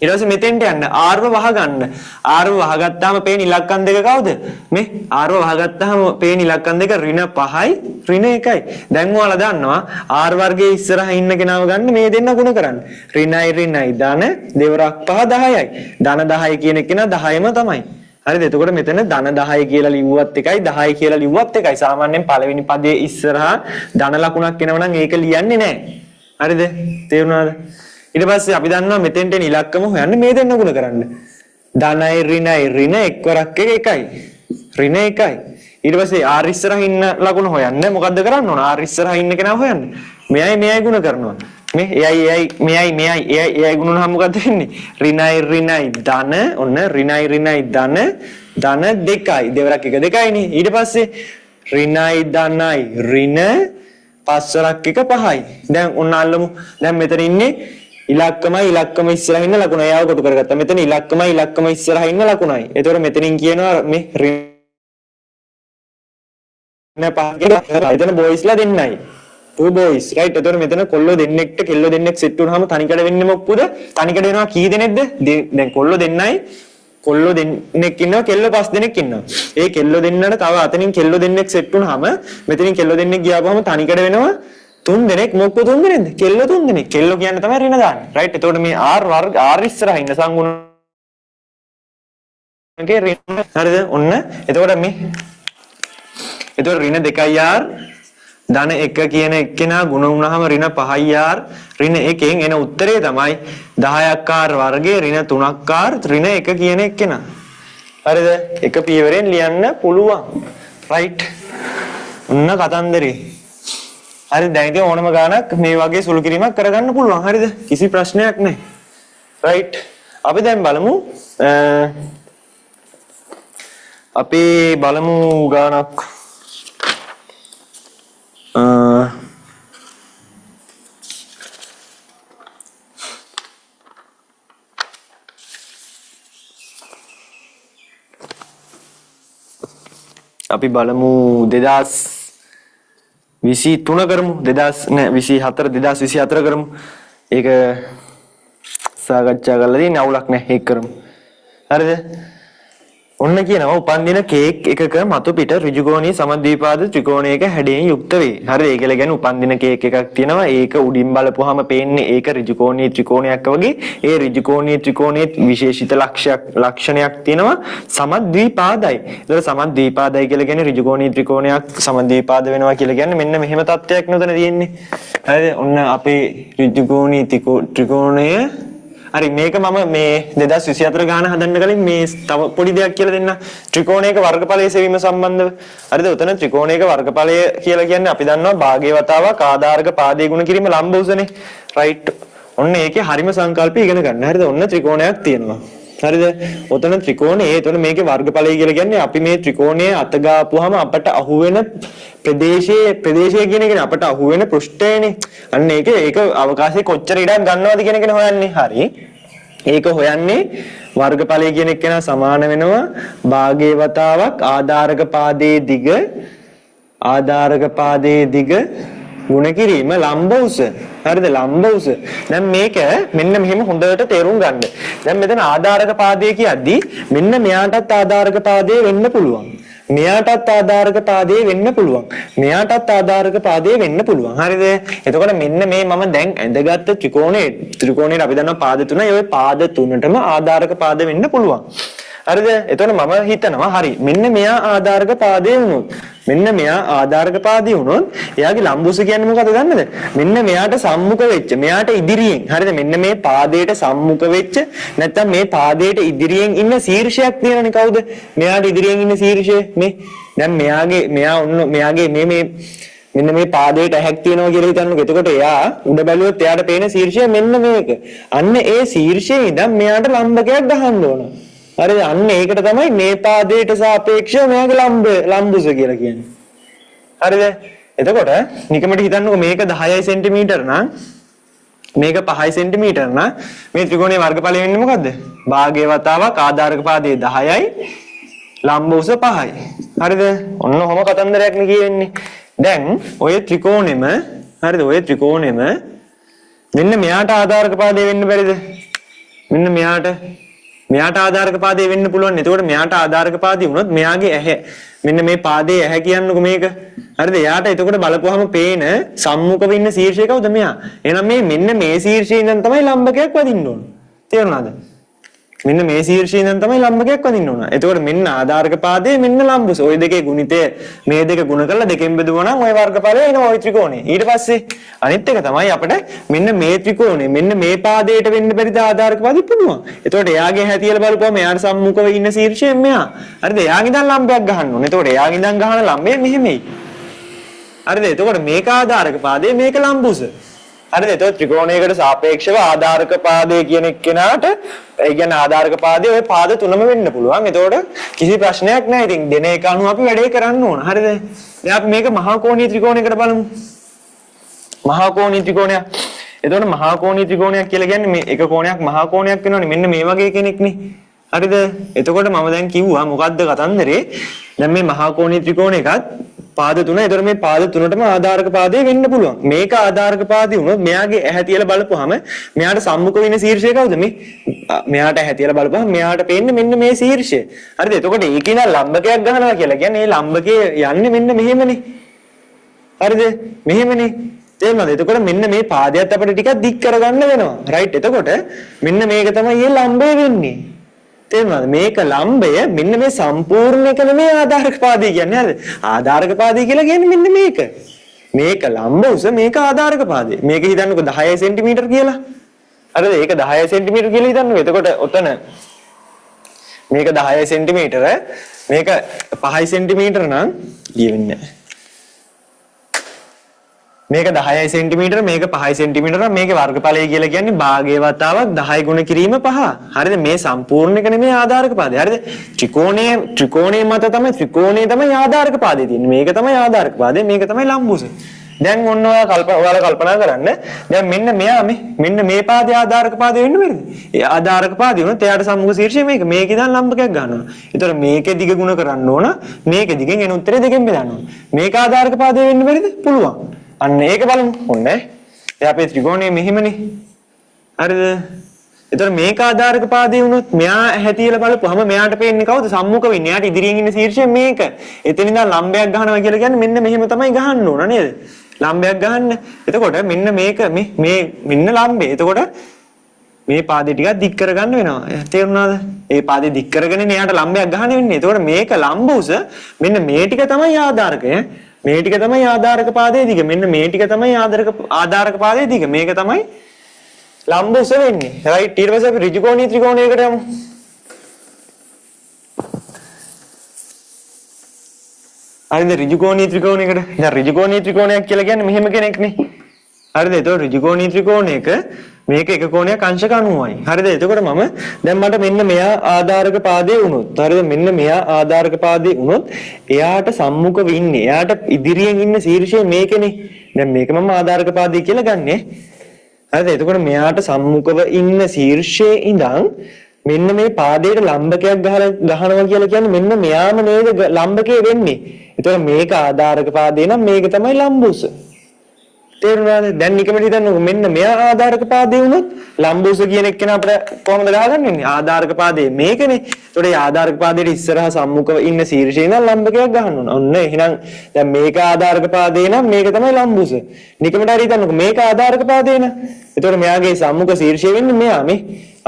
ඊට පස්සේ මෙතෙන්ට යන්න r වහගන්න. r වහගත්තාම පේන ඉලක්කම් දෙක කවුද? මේ r වහගත්තාම පේන ඉලක්කම් දෙක ඍණ 5යි ඍණ 1යි. දැන් ඔයාලා දන්නවා r වර්ගයේ ඉස්සරහා ඉන්න කෙනාව ගන්න මේ දෙන්න ගුණ කරන්න. ඍණයි ඍණයි ධන දෙවරක් 5 10යි. ධන 10 කියන කෙනා 10ම තමයි. හරිද? එතකොට මෙතන ධන 10 කියලා ලිව්වත් එකයි 10 කියලා ලිව්වත් එකයි. සාමාන්‍යයෙන් පළවෙනි පදයේ ඉස්සරහා ධන ලකුණක් එනවා නම් ඒක ලියන්නේ නැහැ. හරිද? තේරුණාද? ඊට පස්සේ අපි දන්නවා මෙතෙන්ට එන ඉලක්කම හොයන්න මේ දෙන්න ගුණ කරන්න. ධනයි ඍණයි ඍණ එක්වරක් 1යි. ඍණ 1යි. ඊට පස්සේ r ඉස්සරහා ඉන්න ලකුණ හොයන්න මොකද්ද කරන්න ඕන? r ඉස්සරහා ඉන්න කෙනා හොයන්න. මෙයයි ගුණ කරනවා. මේ එයයි ගුණ වුණාම මොකද්ද වෙන්නේ? ඍණයි ඍණයි ධන ඔන්න ඍණයි ඍණයි ධන 2යි. දෙවරක් 1 2යිනේ. ඊට පස්සේ ඍණයි ධනයි ඍණ පස්වරක් 1 5යි. දැන් ඔන්න අල්ලමු. දැන් මෙතන ඉන්නේ ඉලක්කම ඉස්සරහින් ඉන්න ලකුණ. එයාව කොටු කරගත්තා. මෙතන ඉලක්කම ඉස්සරහින් ඉන්න ලකුණයි. ඒතකොට මෙතනින් කියනවා මේ ඍණ 5 කියලා. එතන බොයිස්ලා දෙන්නයි. two boys right. එතකොට මෙතන කොල්ලෝ දෙන්නෙක්ට කෙල්ලෝ දෙන්නෙක් සෙට් වුණාම තනිකඩ වෙන්නේ මොකද? තනිකඩ වෙනවා කී දෙනෙක්ද? දැන් කොල්ලෝ දෙන්නයි කොල්ලෝ දෙන්නෙක් ඉන්නවා කෙල්ලෝ 5 දෙනෙක් ඉන්නවා. ඒ කෙල්ලෝ දෙන්නට තව අතනින් කෙල්ලෝ දෙන්නෙක් සෙට් වුණාම මෙතනින් කෙල්ලෝ දෙන්නෙක් ගියාපුවම තනිකඩ වෙනවා 3 දෙනෙක්. මොකද 3 දෙනෙක්ද? කෙල්ලෝ 3 දෙනෙක්. කෙල්ලෝ කියන්නේ තමයි ඍණ දාන්නේ. රයිට්. එතකොට මේ R වර්ග R ඉස්සරහා ඉන්න සංගුණකේ ඍණ හරිද? ඔන්න. එතකොට මේ එතකොට ඍණ 2R ධන 1 කියන එක්කෙනා ගුණ වුණාම ඍණ 5R ඍණ 1න් එන උත්තරේ තමයි 10ක් R වර්ගයේ ඍණ 3ක් R ඍණ 1 කියන එක්කෙනා. හරිද? එක පියවරෙන් ලියන්න පුළුවන්. රයිට්. ඔන්න කතන්දරේ. හරි දැන් ඉතින් ඕනම ගානක් මේ වගේ සුළු කිරීමක් කරගන්න පුළුවන්. හරිද? කිසි ප්‍රශ්නයක් නැහැ. රයිට්. අපි දැන් බලමු අපි බලමු ගානක් අපි බලමු 2023 කරමු 2024 කරමු. ඒක සාකච්ඡා කරලා තියෙන අවුලක් නැහැ ඒක කරමු. හරිද? ඔන්න කියනවා උපන්දින කේක් එකක මතු පිට ඍජුකෝණීය සමද්විපාද ත්‍රිකෝණයක හැඩයෙන් යුක්ත වේ. හරිද? ඒක කියන්නේ උපන්දින කේක් එකක් තියෙනවා. ඒක උඩින් බලපුවාම පේන්නේ ඒක ඍජුකෝණීය ත්‍රිකෝණයක් වගේ. ඒ ඍජුකෝණීය ත්‍රිකෝණයේ විශේෂිත ලක්ෂණයක් තියෙනවා සමද්විපාදයි. ඒතර සමද්විපාදයි කියලා කියන්නේ ඍජුකෝණීය ත්‍රිකෝණයක් සමද්විපාද වෙනවා කියලා කියන්නේ මෙන්න මෙහෙම තත්ත්වයක් නේද තියෙන්නේ. හරිද? ඔන්න අපේ ඍජුකෝණීය ත්‍රිකෝණය හරි මේක මම මේ 2024 ගාන හදන්න කලින් මේ තව පොඩි දෙයක් කියලා දෙන්න. ත්‍රිකෝණයක වර්ගඵලය සෙවීම සම්බන්ධව. හරිද? උතන ත්‍රිකෝණයක වර්ගඵලය කියලා කියන්නේ අපි දන්නවා භාගයේ වතාවක් ආධාරක පාදයේ ගුණ කිරීම ලම්බ උසනේ. රයිට්. ඔන්න ඒකේ හරිම සංකල්පය ඉගෙන ගන්න. හරිද? ඔන්න ත්‍රිකෝණයක් තියෙනවා. හරිද? ඔතන ත්‍රිකෝණය එතන මේකේ වර්ගඵලය කියලා කියන්නේ අපි මේ ත්‍රිකෝණයේ අත ගාපුවාම අපට අහුවෙන ප්‍රදේශය කියන එක අපට අහුවෙන පෘෂ්ඨයනේ. අන්න ඒක අවකාශයේ කොච්චර ඉඩක් ගන්නවද කියන එකනේ හොයන්නේ. හරි. ඒක හොයන්නේ වර්ගඵලය කියන එක නා සමාන වෙනවා භාගයේ වතාවක් ආධාරක පාදයේ දිග ගුණ කිරීම ලම්බ උස. හරිද? ලම්බ උස. දැන් මේක මෙන්න මෙහෙම හොඳට තේරුම් ගන්න. දැන් මෙතන ආධාරක පාදයේ කියද්දි මෙන්න මෙයාටත් ආධාරක පාදයේ වෙන්න පුළුවන්. මෙයාටත් ආධාරක පාදයේ වෙන්න පුළුවන්. මෙයාටත් ආධාරක පාදයේ වෙන්න පුළුවන්. හරිද? එතකොට මෙන්න මේ මම දැන් ඇඳගත්ත ත්‍රිකෝණයේ අපි දන්නවා පාද තුනයි. ওই පාද තුනටම ආධාරක පාද වෙන්න පුළුවන්. හරිද? එතකොට මම හිතනවා හරි මෙන්න මෙයා ආධාරක පාදයේ වුණොත් එයාගේ ලම්බුස කියන්නේ මොකද දන්නද? මෙන්න මෙයාට සම්මුඛ වෙච්ච මෙයාට ඉදිරියෙන් හරිද? මෙන්න මේ පාදයට සම්මුඛ වෙච්ච නැත්නම් මේ පාදයට ඉදිරියෙන් ඉන්න ශීර්ෂයක් තියෙනනේ කවුද? මෙයාට ඉදිරියෙන් ඉන්න ශීර්ෂය මේ. දැන් මෙයාගේ මෙන්න මේ පාදයට ඇහැක් තියෙනවා කියලා හිතන්නකෝ. එතකොට එයා උඩ බැලුවොත් එයාට පේන ශීර්ෂය මෙන්න මේක. අන්න ඒ ශීර්ෂයේ ඉඳන් මෙයාට ලම්බකයක් ගහන්න ඕන. හරිද? අන්න ඒකට තමයි මේ පාදයට සාපේක්ෂව මෙයාගේ ලම්බුස කියලා කියන්නේ. හරිද? එතකොට නිකමට හිතන්නකෝ මේක 10 සෙන්ටිමීටර නම් මේක 5 සෙන්ටිමීටර නම් මේ ත්‍රිකෝණයේ වර්ගඵලය වෙන්නේ මොකද්ද? භාගයේ වතාවක් ආධාරක පාදයේ 10යි ලම්බ උස 5යි. හරිද? ඔන්න ඔහොම කතන්දරයක් නේ කියවෙන්නේ. දැන් ඔය ත්‍රිකෝණෙම හරිද? ඔය ත්‍රිකෝණෙම මෙන්න මෙයාට ආධාරක පාදයේ වෙන්න බැරිද? මෙන්න මෙයාට ආධාරක පාදයේ වෙන්න පුළුවන්. එතකොට මෙයාට ආධාරක පාදේ වුණොත් මෙයාගේ ඇහැ මෙන්න මේ පාදයේ ඇහැ කියන්නකෝ මේක. හරිද? එයාට එතකොට බලපුවාම පේන සම්මුඛව ඉන්න ශීර්ෂය කවුද? මෙයා. එහෙනම් මෙන්න මේ ශීර්ෂයේ ඉඳන් තමයි ලම්බකයක් වදින්න ඕන. තේරුණාද? මෙන්න මේ ශීර්ෂයේ ඉඳන් තමයි ලම්බකයක් වදින්න ඕන. එතකොට මෙන්න ආධාරක පාදයේ මෙන්න ලම්බුස. ওই දෙකේ ගුණිතය මේ දෙක ගුණ කරලා දෙකෙන් බෙදුවා නම් ওই වර්ගඵලය එනවා ওই ත්‍රිකෝණේ. ඊට පස්සේ අනිත් එක තමයි අපිට මෙන්න මේ ත්‍රිකෝණේ මෙන්න මේ පාදයට වෙන්න බැරිද ආධාරක පාදෙ පුළුවන්. එතකොට එයාගේ හැටියලා බලපුවම එයාට සම්මුඛව ඉන්න ශීර්ෂයෙන් මෙයා. හරිද? එයාගේ ඉඳන් ලම්බයක් ගහන්න ඕනේ. එතකොට එයාගේ ඉඳන් ගහන ලම්බය මෙහෙමයි. හරිද? එතකොට මේක ආධාරක පාදයේ මේක ලම්බුස. හරිද? එතකොට ත්‍රිකෝණයකට සාපේක්ෂව ආධාරක පාදයේ කියන එක්කෙනාට ඒ කියන්නේ ආධාරක පාදයේ ওই පාද තුනම වෙන්න පුළුවන්. එතකොට කිසි ප්‍රශ්නයක් නැහැ. ඉතින් දෙන එක අනුව අපි වැඩේ කරන්න ඕන. හරිද? දැන් අපි මේක මහා කෝණීය ත්‍රිකෝණයකට බලමු. මහා කෝණීය ත්‍රිකෝණයක්. එතකොට මහා කෝණීය ත්‍රිකෝණයක් කියලා කියන්නේ මේ එක කෝණයක් මහා කෝණයක් වෙනවනේ. මෙන්න මේ වගේ කෙනෙක්නේ. හරිද? එතකොට මම දැන් කිව්වා මොකද්ද කතන්දරේ? දැන් මේ මහා කෝණීය ත්‍රිකෝණයකත් පාද තුන. ඒතර මේ පාද තුනටම ආධාරක පාදේ වෙන්න පුළුවන්. මේක ආධාරක පාදේ වුණොත් මෙයාගේ ඇහැ තියලා බලපුවාම මෙයාට සම්මුඛ වෙන ශීර්ෂය කවුද? මෙයාට හැතියලා බලපුවම මෙයාට පේන්නේ මෙන්න මේ ශීර්ෂය. හරිද? එතකොට ඒකේ නා ලම්බකයක් ගන්නවා කියලා කියන්නේ මේ ලම්බකයේ යන්නේ මෙන්න මෙහෙමනේ. හරිද? මෙහෙමනේ. තේරුණාද? එතකොට මෙන්න මේ පාදයට අපිට ටිකක් දික් කරගන්න වෙනවා. රයිට්? එතකොට මෙන්න මේක තමයි මේ ලම්බය වෙන්නේ. තේරුණාද? මේක ලම්බය මෙන්න මේ සම්පූර්ණ එක නෙමෙයි ආධාරක පාදය කියන්නේ. හරිද? ආධාරක පාදය කියලා කියන්නේ මෙන්න මේක. මේක ලම්බ උස මේක ආධාරක පාදය. මේක හිතන්නකෝ 10 සෙන්ටිමීටර කියලා. හරිද? ඒක 10 සෙන්ටිමීටර කියලා හිතන්නකෝ. එතකොට ඔතන මේක 10 සෙන්ටිමීටර මේක 5 සෙන්ටිමීටර නම් ලියවෙන්නේ නැහැ. මේක 10 සෙන්ටිමීටර මේක 5 සෙන්ටිමීටර නම් මේකේ වර්ගඵලය කියලා කියන්නේ භාගයේ වතාවක් 10 ගුණ කිරීම 5. හරිද? මේ සම්පූර්ණ එක නෙමෙයි ආධාරක පාදය. හරිද? ත්‍රිකෝණයේ මත තමයි ත්‍රිකෝණයේ තමයි ආධාරක පාදය තියෙන්නේ. මේක තමයි ආධාරක පාදය මේක තමයි ලම්බුස. දැන් ඔන්න ඔයාලා කල්පනා කරන්න. දැන් මෙන්න මේ පාදේ ආධාරක පාදය වෙන්න බැරිද? ඒ ආධාරක පාදය උනත් එයාට සම්මුඛ ශීර්ෂය මේක. මේක ඉඳන් ලම්බකයක් ගන්නවා. ඒතර මේකේ දිග ගුණ කරන්න ඕන. මේකේ දිගෙන් එන උත්තරේ දෙකෙන් බෙදන්න ඕන. මේක ආධාරක පාදය වෙන්න බැරිද? පුළුවන්. අන්න ඒක බලමු. ඔන්නේ. දැන් අපේ ත්‍රිකෝණය මෙහිමනේ. හරිද? ඒතර මේක ආධාරක පාදේ වුණොත් මෙයා හැතියලා බලපුවම මෙයාට පේන්නේ කවුද? සම්මුඛ වෙන්නේ. එයාට ඉදිරියෙන් ඉන්න ශීර්ෂය මේක. එතන ඉඳන් ලම්බයක් ගහනවා කියලා කියන්නේ මෙන්න මෙහෙම තමයි ගහන්න ඕන නේද? ලම්බයක් ගහන්න. එතකොට මෙන්න මේක මේ මෙන්න ලම්බේ. එතකොට මේ පාදේ ටිකක් දික් කරගන්න වෙනවා. තේරුණාද? ඒ පාදේ දික් කරගෙන එයාට ලම්බයක් ගහන්න වෙන්නේ. එතකොට මේක ලම්බ උස මෙන්න මේ ටික තමයි ආධාරකය. මේ ටික තමයි ආධාරක පාදයේ දිග. මෙන්න මේ ටික තමයි ආධාරක පාදයේ දිග. මේක තමයි ලම්බ උස වෙන්නේ. රයිට්. ඊට පස්සේ අපි ඍජුකෝණීය ත්‍රිකෝණයකට යමු. හරිද? ඍජුකෝණීය ත්‍රිකෝණයකට. දැන් ඍජුකෝණීය ත්‍රිකෝණයක් කියලා කියන්නේ මෙහෙම කෙනෙක්නේ. හරිද? ඒතකොට ඍජුකෝණීය ත්‍රිකෝණයක මේක එක කෝණයක් අංශක 90යි. හරිද? එතකොට දැන් මට මෙන්න මෙයා ආධාරක පාදයේ වුණොත්. හරිද? මෙන්න මෙයා ආධාරක පාදයේ වුණොත් එයාට සම්මුඛව ඉන්නේ. එයාට ඉදිරියෙන් ඉන්න ශීර්ෂය මේකනේ. දැන් මේක මම ආධාරක පාදය කියලා ගන්නෙ. හරිද? එතකොට මෙයාට සම්මුඛව ඉන්න ශීර්ෂයේ ඉඳන් මෙන්න මේ පාදයට ලම්බකයක් ගහනවා කියලා කියන්නේ මෙන්න මෙයාම නේද ලම්බකය වෙන්නේ. එතකොට මේක ආධාරක පාදේ නම් මේක තමයි ලම්බුස. තේරුණාද? දැන් නිකමට හිතන්නකො මෙන්න මෙයා ආධාරක පාදේ වුණොත් ලම්බුස කියන එක්කෙනා අපිට කොහොමද ගහගන්නේ? ආධාරක පාදේ මේකනේ. ඒතකොට මේ ආධාරක පාදේට ඉස්සරහා සම්මුඛව ඉන්න ශීර්ෂයේ ඉඳන් ලම්බකයක් ගහන්න ඕන. ඔන්න එහෙනම් දැන් මේක ආධාරක පාදේ නම් මේක තමයි ලම්බුස. නිකමට හරි හිතන්නකො මේක ආධාරක පාදේ න ะ. ඒතකොට මෙයාගේ සම්මුඛ ශීර්ෂය වෙන්නේ මෙයා මේ.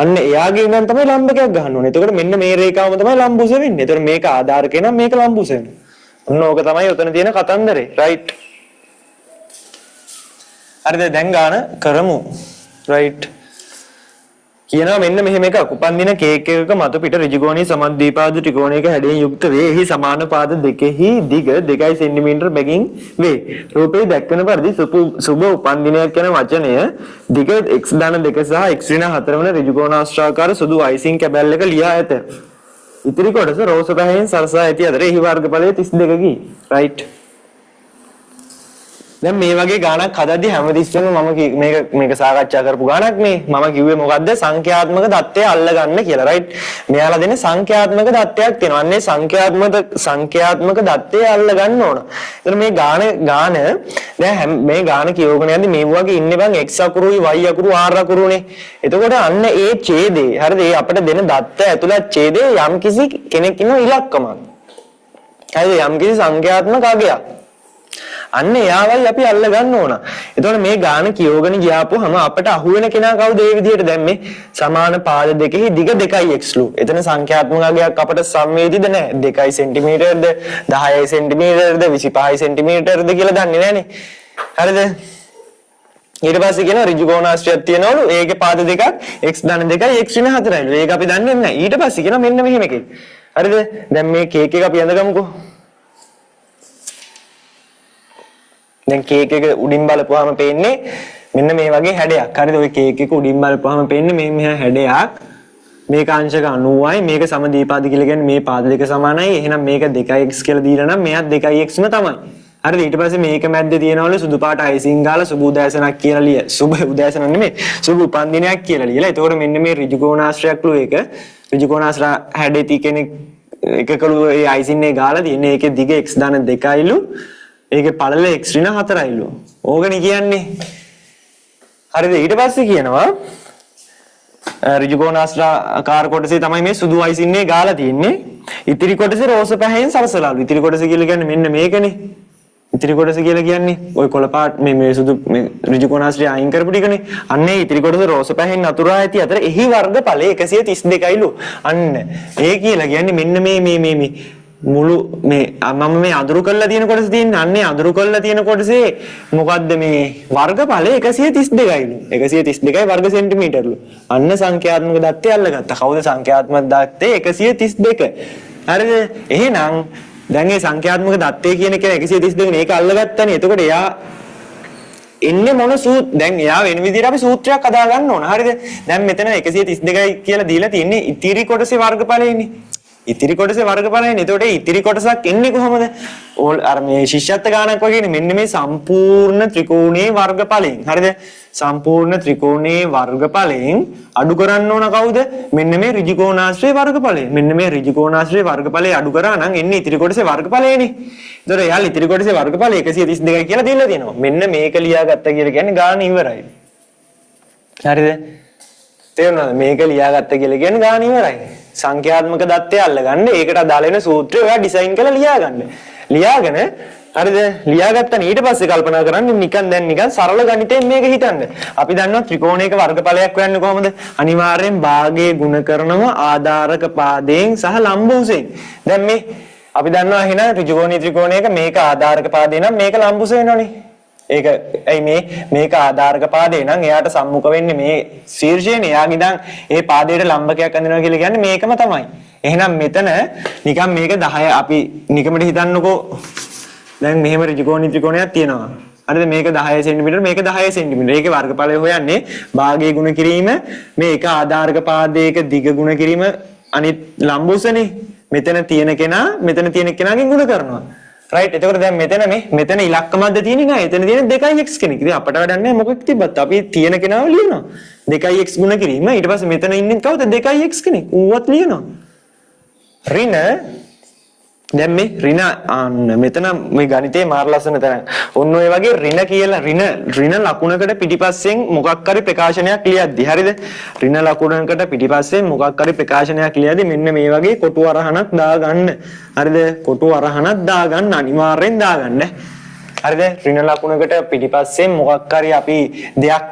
අන්න එයාගේ ඉඳන් තමයි ලම්බකයක් ගහන්න ඕනේ. එතකොට මෙන්න මේ රේඛාවම තමයි ලම්බුස වෙන්නේ. එතකොට මේක ආධාරකේ නම් මේක ලම්බුස වෙනවා. ඔන්න ඕක තමයි උතන තියෙන කතන්දරේ. රයිට්. හරිද? දැන් ගාන කරමු. රයිට්. කියනවා මෙන්න මෙහෙම එකක්. උපන්දින කේක් එකක මත පිට ඍජුකෝණීය සමද්විපාද ත්‍රිකෝණයක හැඩයෙන් යුක්ත වේ. එහි සමාන පාද දෙකෙහි දිග 2 සෙන්ටිමීටර බැගින් වේ. රූපේ දැක්වෙන පරිදි සුබ උපන්දිනයක් යන වචනය දිග x ධන 2 සහ x ඍණ 4 වන ඍජුකෝණාශ්‍රාකාර සුදු අයිසිං කැබැල්ලක ලියා ඇත. ඉතිරි කොටස රෝස පැහැයෙන් සරසා ඇති අතර එහි වර්ගඵලය 32කි. රයිට්. දැන් මේ වගේ ගාණක් හදද්දි හැමතිස්සෙම මම මේක සාකච්ඡා කරපු ගාණක් නේ. මම කිව්වේ මොකද්ද? සංඛ්‍යාත්මක දත්තය අල්ලගන්න කියලා. රයිට්. මෙයාලා දෙන්නේ සංඛ්‍යාත්මක දත්තයක් තියෙනවා. අන්නේ සංඛ්‍යාත්මක දත්තය අල්ලගන්න ඕන. එතන මේ ගාණ දැන් මේ ගාණ කියවගෙන යද්දි මේ වගේ ඉන්නේ බං x අකුරුයි y අකුරු r අකුරුනේ. එතකොට අන්න ඒ ඡේදේ හරිද? ඒ අපිට දෙන දත්ත ඇතුළත් ඡේදේ යම්කිසි කෙනෙක් ඉන්න ඉලක්කමක්. හරිද? යම්කිසි සංඛ්‍යාත්මක අගයක්. අන්න එයාවයි අපි අල්ල ගන්න ඕන. එතකොට මේ ගාන කියවගෙන ගියාපුවම අපිට අහුවෙන කෙනා කවුද ඒ විදිහට දැන් මේ සමාන පාද දෙකෙහි දිග 2x ලු. එතන සංඛ්‍යාත්මක අගයක් අපිට සංවේදීද නැහැ. 2 සෙන්ටිමීටර්ද 10 සෙන්ටිමීටර්ද 25 සෙන්ටිමීටර්ද කියලා දන්නේ නැහනේ. හරිද? ඊට පස්සේ කියන ඍජුකෝණාශ්‍රයක් තියෙනවලු. ඒකේ පාද දෙකක් x ධන 2යි x ඍණ 4යිලු. ඒක අපි දන්නේ නැහැ. ඊට පස්සේ කියන මෙන්න මෙහෙම එකක්. හරිද? දැන් මේ කේක් එක අපි අඳගමුකෝ. දැන් කේක් එක උඩින් බලපුවාම පේන්නේ මෙන්න මේ වගේ හැඩයක්. හරිද? ඔය කේක් එක උඩින් බලපුවාම පේන්නේ මේ මෙහා හැඩයක්. මේක අංශක 90යි. මේක සමදීපාද කියලා කියන්නේ මේ පාද දෙක සමානයි. එහෙනම් මේක 2x කියලා දීලා නම් මෙයත් 2xම තමයි. හරිද? ඊට පස්සේ මේක මැද්දේ තියනවලු සුදු පාට අයිසිං ගාලා සුබ උදෑසනක් කියලා ලිය. සුබ උදෑසන නෙමෙයි. සුබ උපන්දිනයක් කියලා ලියලා. ඒතකොට මෙන්න මේ ඍජුකෝණාශ්‍රයක්ලු ඒක. ඍජුකෝණාශ්‍ර හැඩේ කෙනෙක් එකකලු ඒ අයිසින් එක ගාලා තියෙන්නේ. ඒකේ දිග x ධන 2යිලු. ඒකේ පළල x ඍණ 4යිලු. ඕකනේ කියන්නේ. හරිද? ඊට පස්සේ කියනවා ඍජුකෝණාශ්‍රාකාර කොටසේ තමයි මේ සුදු අයිසින්නේ ගාලා තියෙන්නේ. ඉතිරි කොටසේ රෝස පැහැයෙන් සරසලාලු. ඉතිරි කොටස කියලා කියන්නේ මෙන්න මේකනේ. ඉතිරි කොටස කියලා කියන්නේ ওই කොළ පාට මේ සුදු මේ ඍජුකෝණාශ්‍රය අයින් කරපු ටිකනේ. අන්න ඒ ඉතිරි කොටස රෝස පැහැයෙන් අතුරා ඇති අතර එහි වර්ගඵලය 132යිලු. අන්න ඒ කියලා කියන්නේ මෙන්න මේ මුළු මේ මම මේ අඳුරු කරලා තියෙන කොටස තියෙන්නේ අන්නේ අඳුරු කරලා තියෙන කොටසේ මොකද්ද මේ වර්ගඵලය 132යිලු 132යි වර්ග සෙන්ටිමීටර්ලු අන්න සංඛ්‍යාත්මක දත්තේ අල්ලගත්තා. කවුද සංඛ්‍යාත්මක දත්තේ 132? හරිද? එහෙනම් දැන් මේ සංඛ්‍යාත්මක දත්තේ කියන එක 132 මේක අල්ලගත්තානේ. එතකොට එයා එන්නේ මොන දැන් එයා වෙන විදිහට අපි සූත්‍රයක් හදා ගන්න ඕන. හරිද? දැන් මෙතන 132යි කියලා දීලා තියෙන්නේ ඉතිරි කොටසේ වර්ගඵලයනේ. ඉතිරි කොටසේ වර්ගඵලයනේ. එතකොට ඉතිරි කොටසක් එන්නේ කොහොමද? අර මේ ශිෂ්‍යත්ව ගානක් වගේනේ. මෙන්න මේ සම්පූර්ණ ත්‍රිකෝණයේ වර්ගඵලයෙන්. හරිද? සම්පූර්ණ ත්‍රිකෝණයේ වර්ගඵලයෙන් අඩු කරන්න ඕන කවුද? මෙන්න මේ ඍජුකෝණාශ්‍රයේ වර්ගඵලය. මෙන්න මේ ඍජුකෝණාශ්‍රයේ වර්ගඵලය අඩු කරා නම් එන්නේ ඉතිරි කොටසේ වර්ගඵලයනේ. එතකොට එයාල ඉතිරි කොටසේ වර්ගඵලය 132යි කියලා දීලා තියෙනවා. මෙන්න මේක ලියාගත්තා කියලා කියන්නේ ගාන ඉවරයි. හරිද? තේරුණාද? මේක ලියාගත්තා කියලා කියන්නේ ගාන ඉවරයි. සංඛ්‍යාත්මක දත්තය අල්ලගන්න ඒකට අදාළ වෙන සූත්‍රය ඔයා ඩිසයින් කරලා ලියාගන්න. ලියාගෙන හරිද? ලියාගත්තම ඊට පස්සේ කල්පනා කරන්න නිකන් සරල ගණිතයෙන් මේක හිතන්න. අපි දන්නවා ත්‍රිකෝණයක වර්ගඵලයක් හොයන්නේ කොහොමද? අනිවාර්යෙන් භාගයේ ගුණ කරනවා ආධාරක පාදයෙන් සහ ලම්බුසෙන්. දැන් මේ අපි දන්නවා එහෙනම් ඍජුකෝණී ත්‍රිකෝණයක මේක ආධාරක පාදේ නම් මේක ලම්බුස වෙනවනේ. ඒක ඇයි මේක ආධාරක පාදේ නම් එයාට සම්මුඛ වෙන්නේ මේ ශීර්ෂයනේ. එයාගේ ඉඳන් ඒ පාදයට ලම්බකයක් අඳිනවා කියලා කියන්නේ මේකම තමයි. එහෙනම් මෙතන නිකන් මේක 10 අපි නිකමට හිතන්නකෝ. දැන් මෙහෙම ඍජුකෝණී ත්‍රිකෝණයක් තියෙනවා. හරිද? මේක 10 සෙන්ටිමීටර මේක 10 සෙන්ටිමීටර. ඒකේ වර්ගඵලය හොයන්නේ භාගයේ ගුණ කිරීම මේක ආධාරක පාදයක දිග ගුණ කිරීම අනිත් ලම්බුසනේ. මෙතන තියෙන කෙනාගෙන් ගුණ කරනවා. රයිට්. එතකොට දැන් මෙතන ඉලක්කමක්ද තියෙන්නේ නෑ. එතන තියෙන 2x කෙනෙක්. ඉතින් අපට වැඩක් නෑ මොකක් තිබ්බත් අපි තියෙන කෙනාව ලියනවා. 2x ගුණ කිරීම. ඊට පස්සේ මෙතන ඉන්නේ කවුද? 2x කෙනෙක්. ඌවත් ලියනවා. ඍණ දැන් මේ ඍණ මෙතන මේ ගණිතේ මාර ලස්සන තැන. ඔන්න ඔය වගේ ඍණ කියලා ඍණ ලකුණකට පිටිපස්සෙන් මොකක් හරි ප්‍රකාශනයක් ලියද්දි හරිද? ඍණ ලකුණකට පිටිපස්සෙන් මොකක් හරි ප්‍රකාශනයක් ලියද්දි මෙන්න මේ වගේ කොටු අරහනක් දාගන්න. හරිද? කොටු අරහනක් දාගන්න අනිවාර්යෙන් දාගන්න. හරිද? ඍණ ලකුණකට පිටිපස්සෙන් මොකක් හරි අපි දෙයක්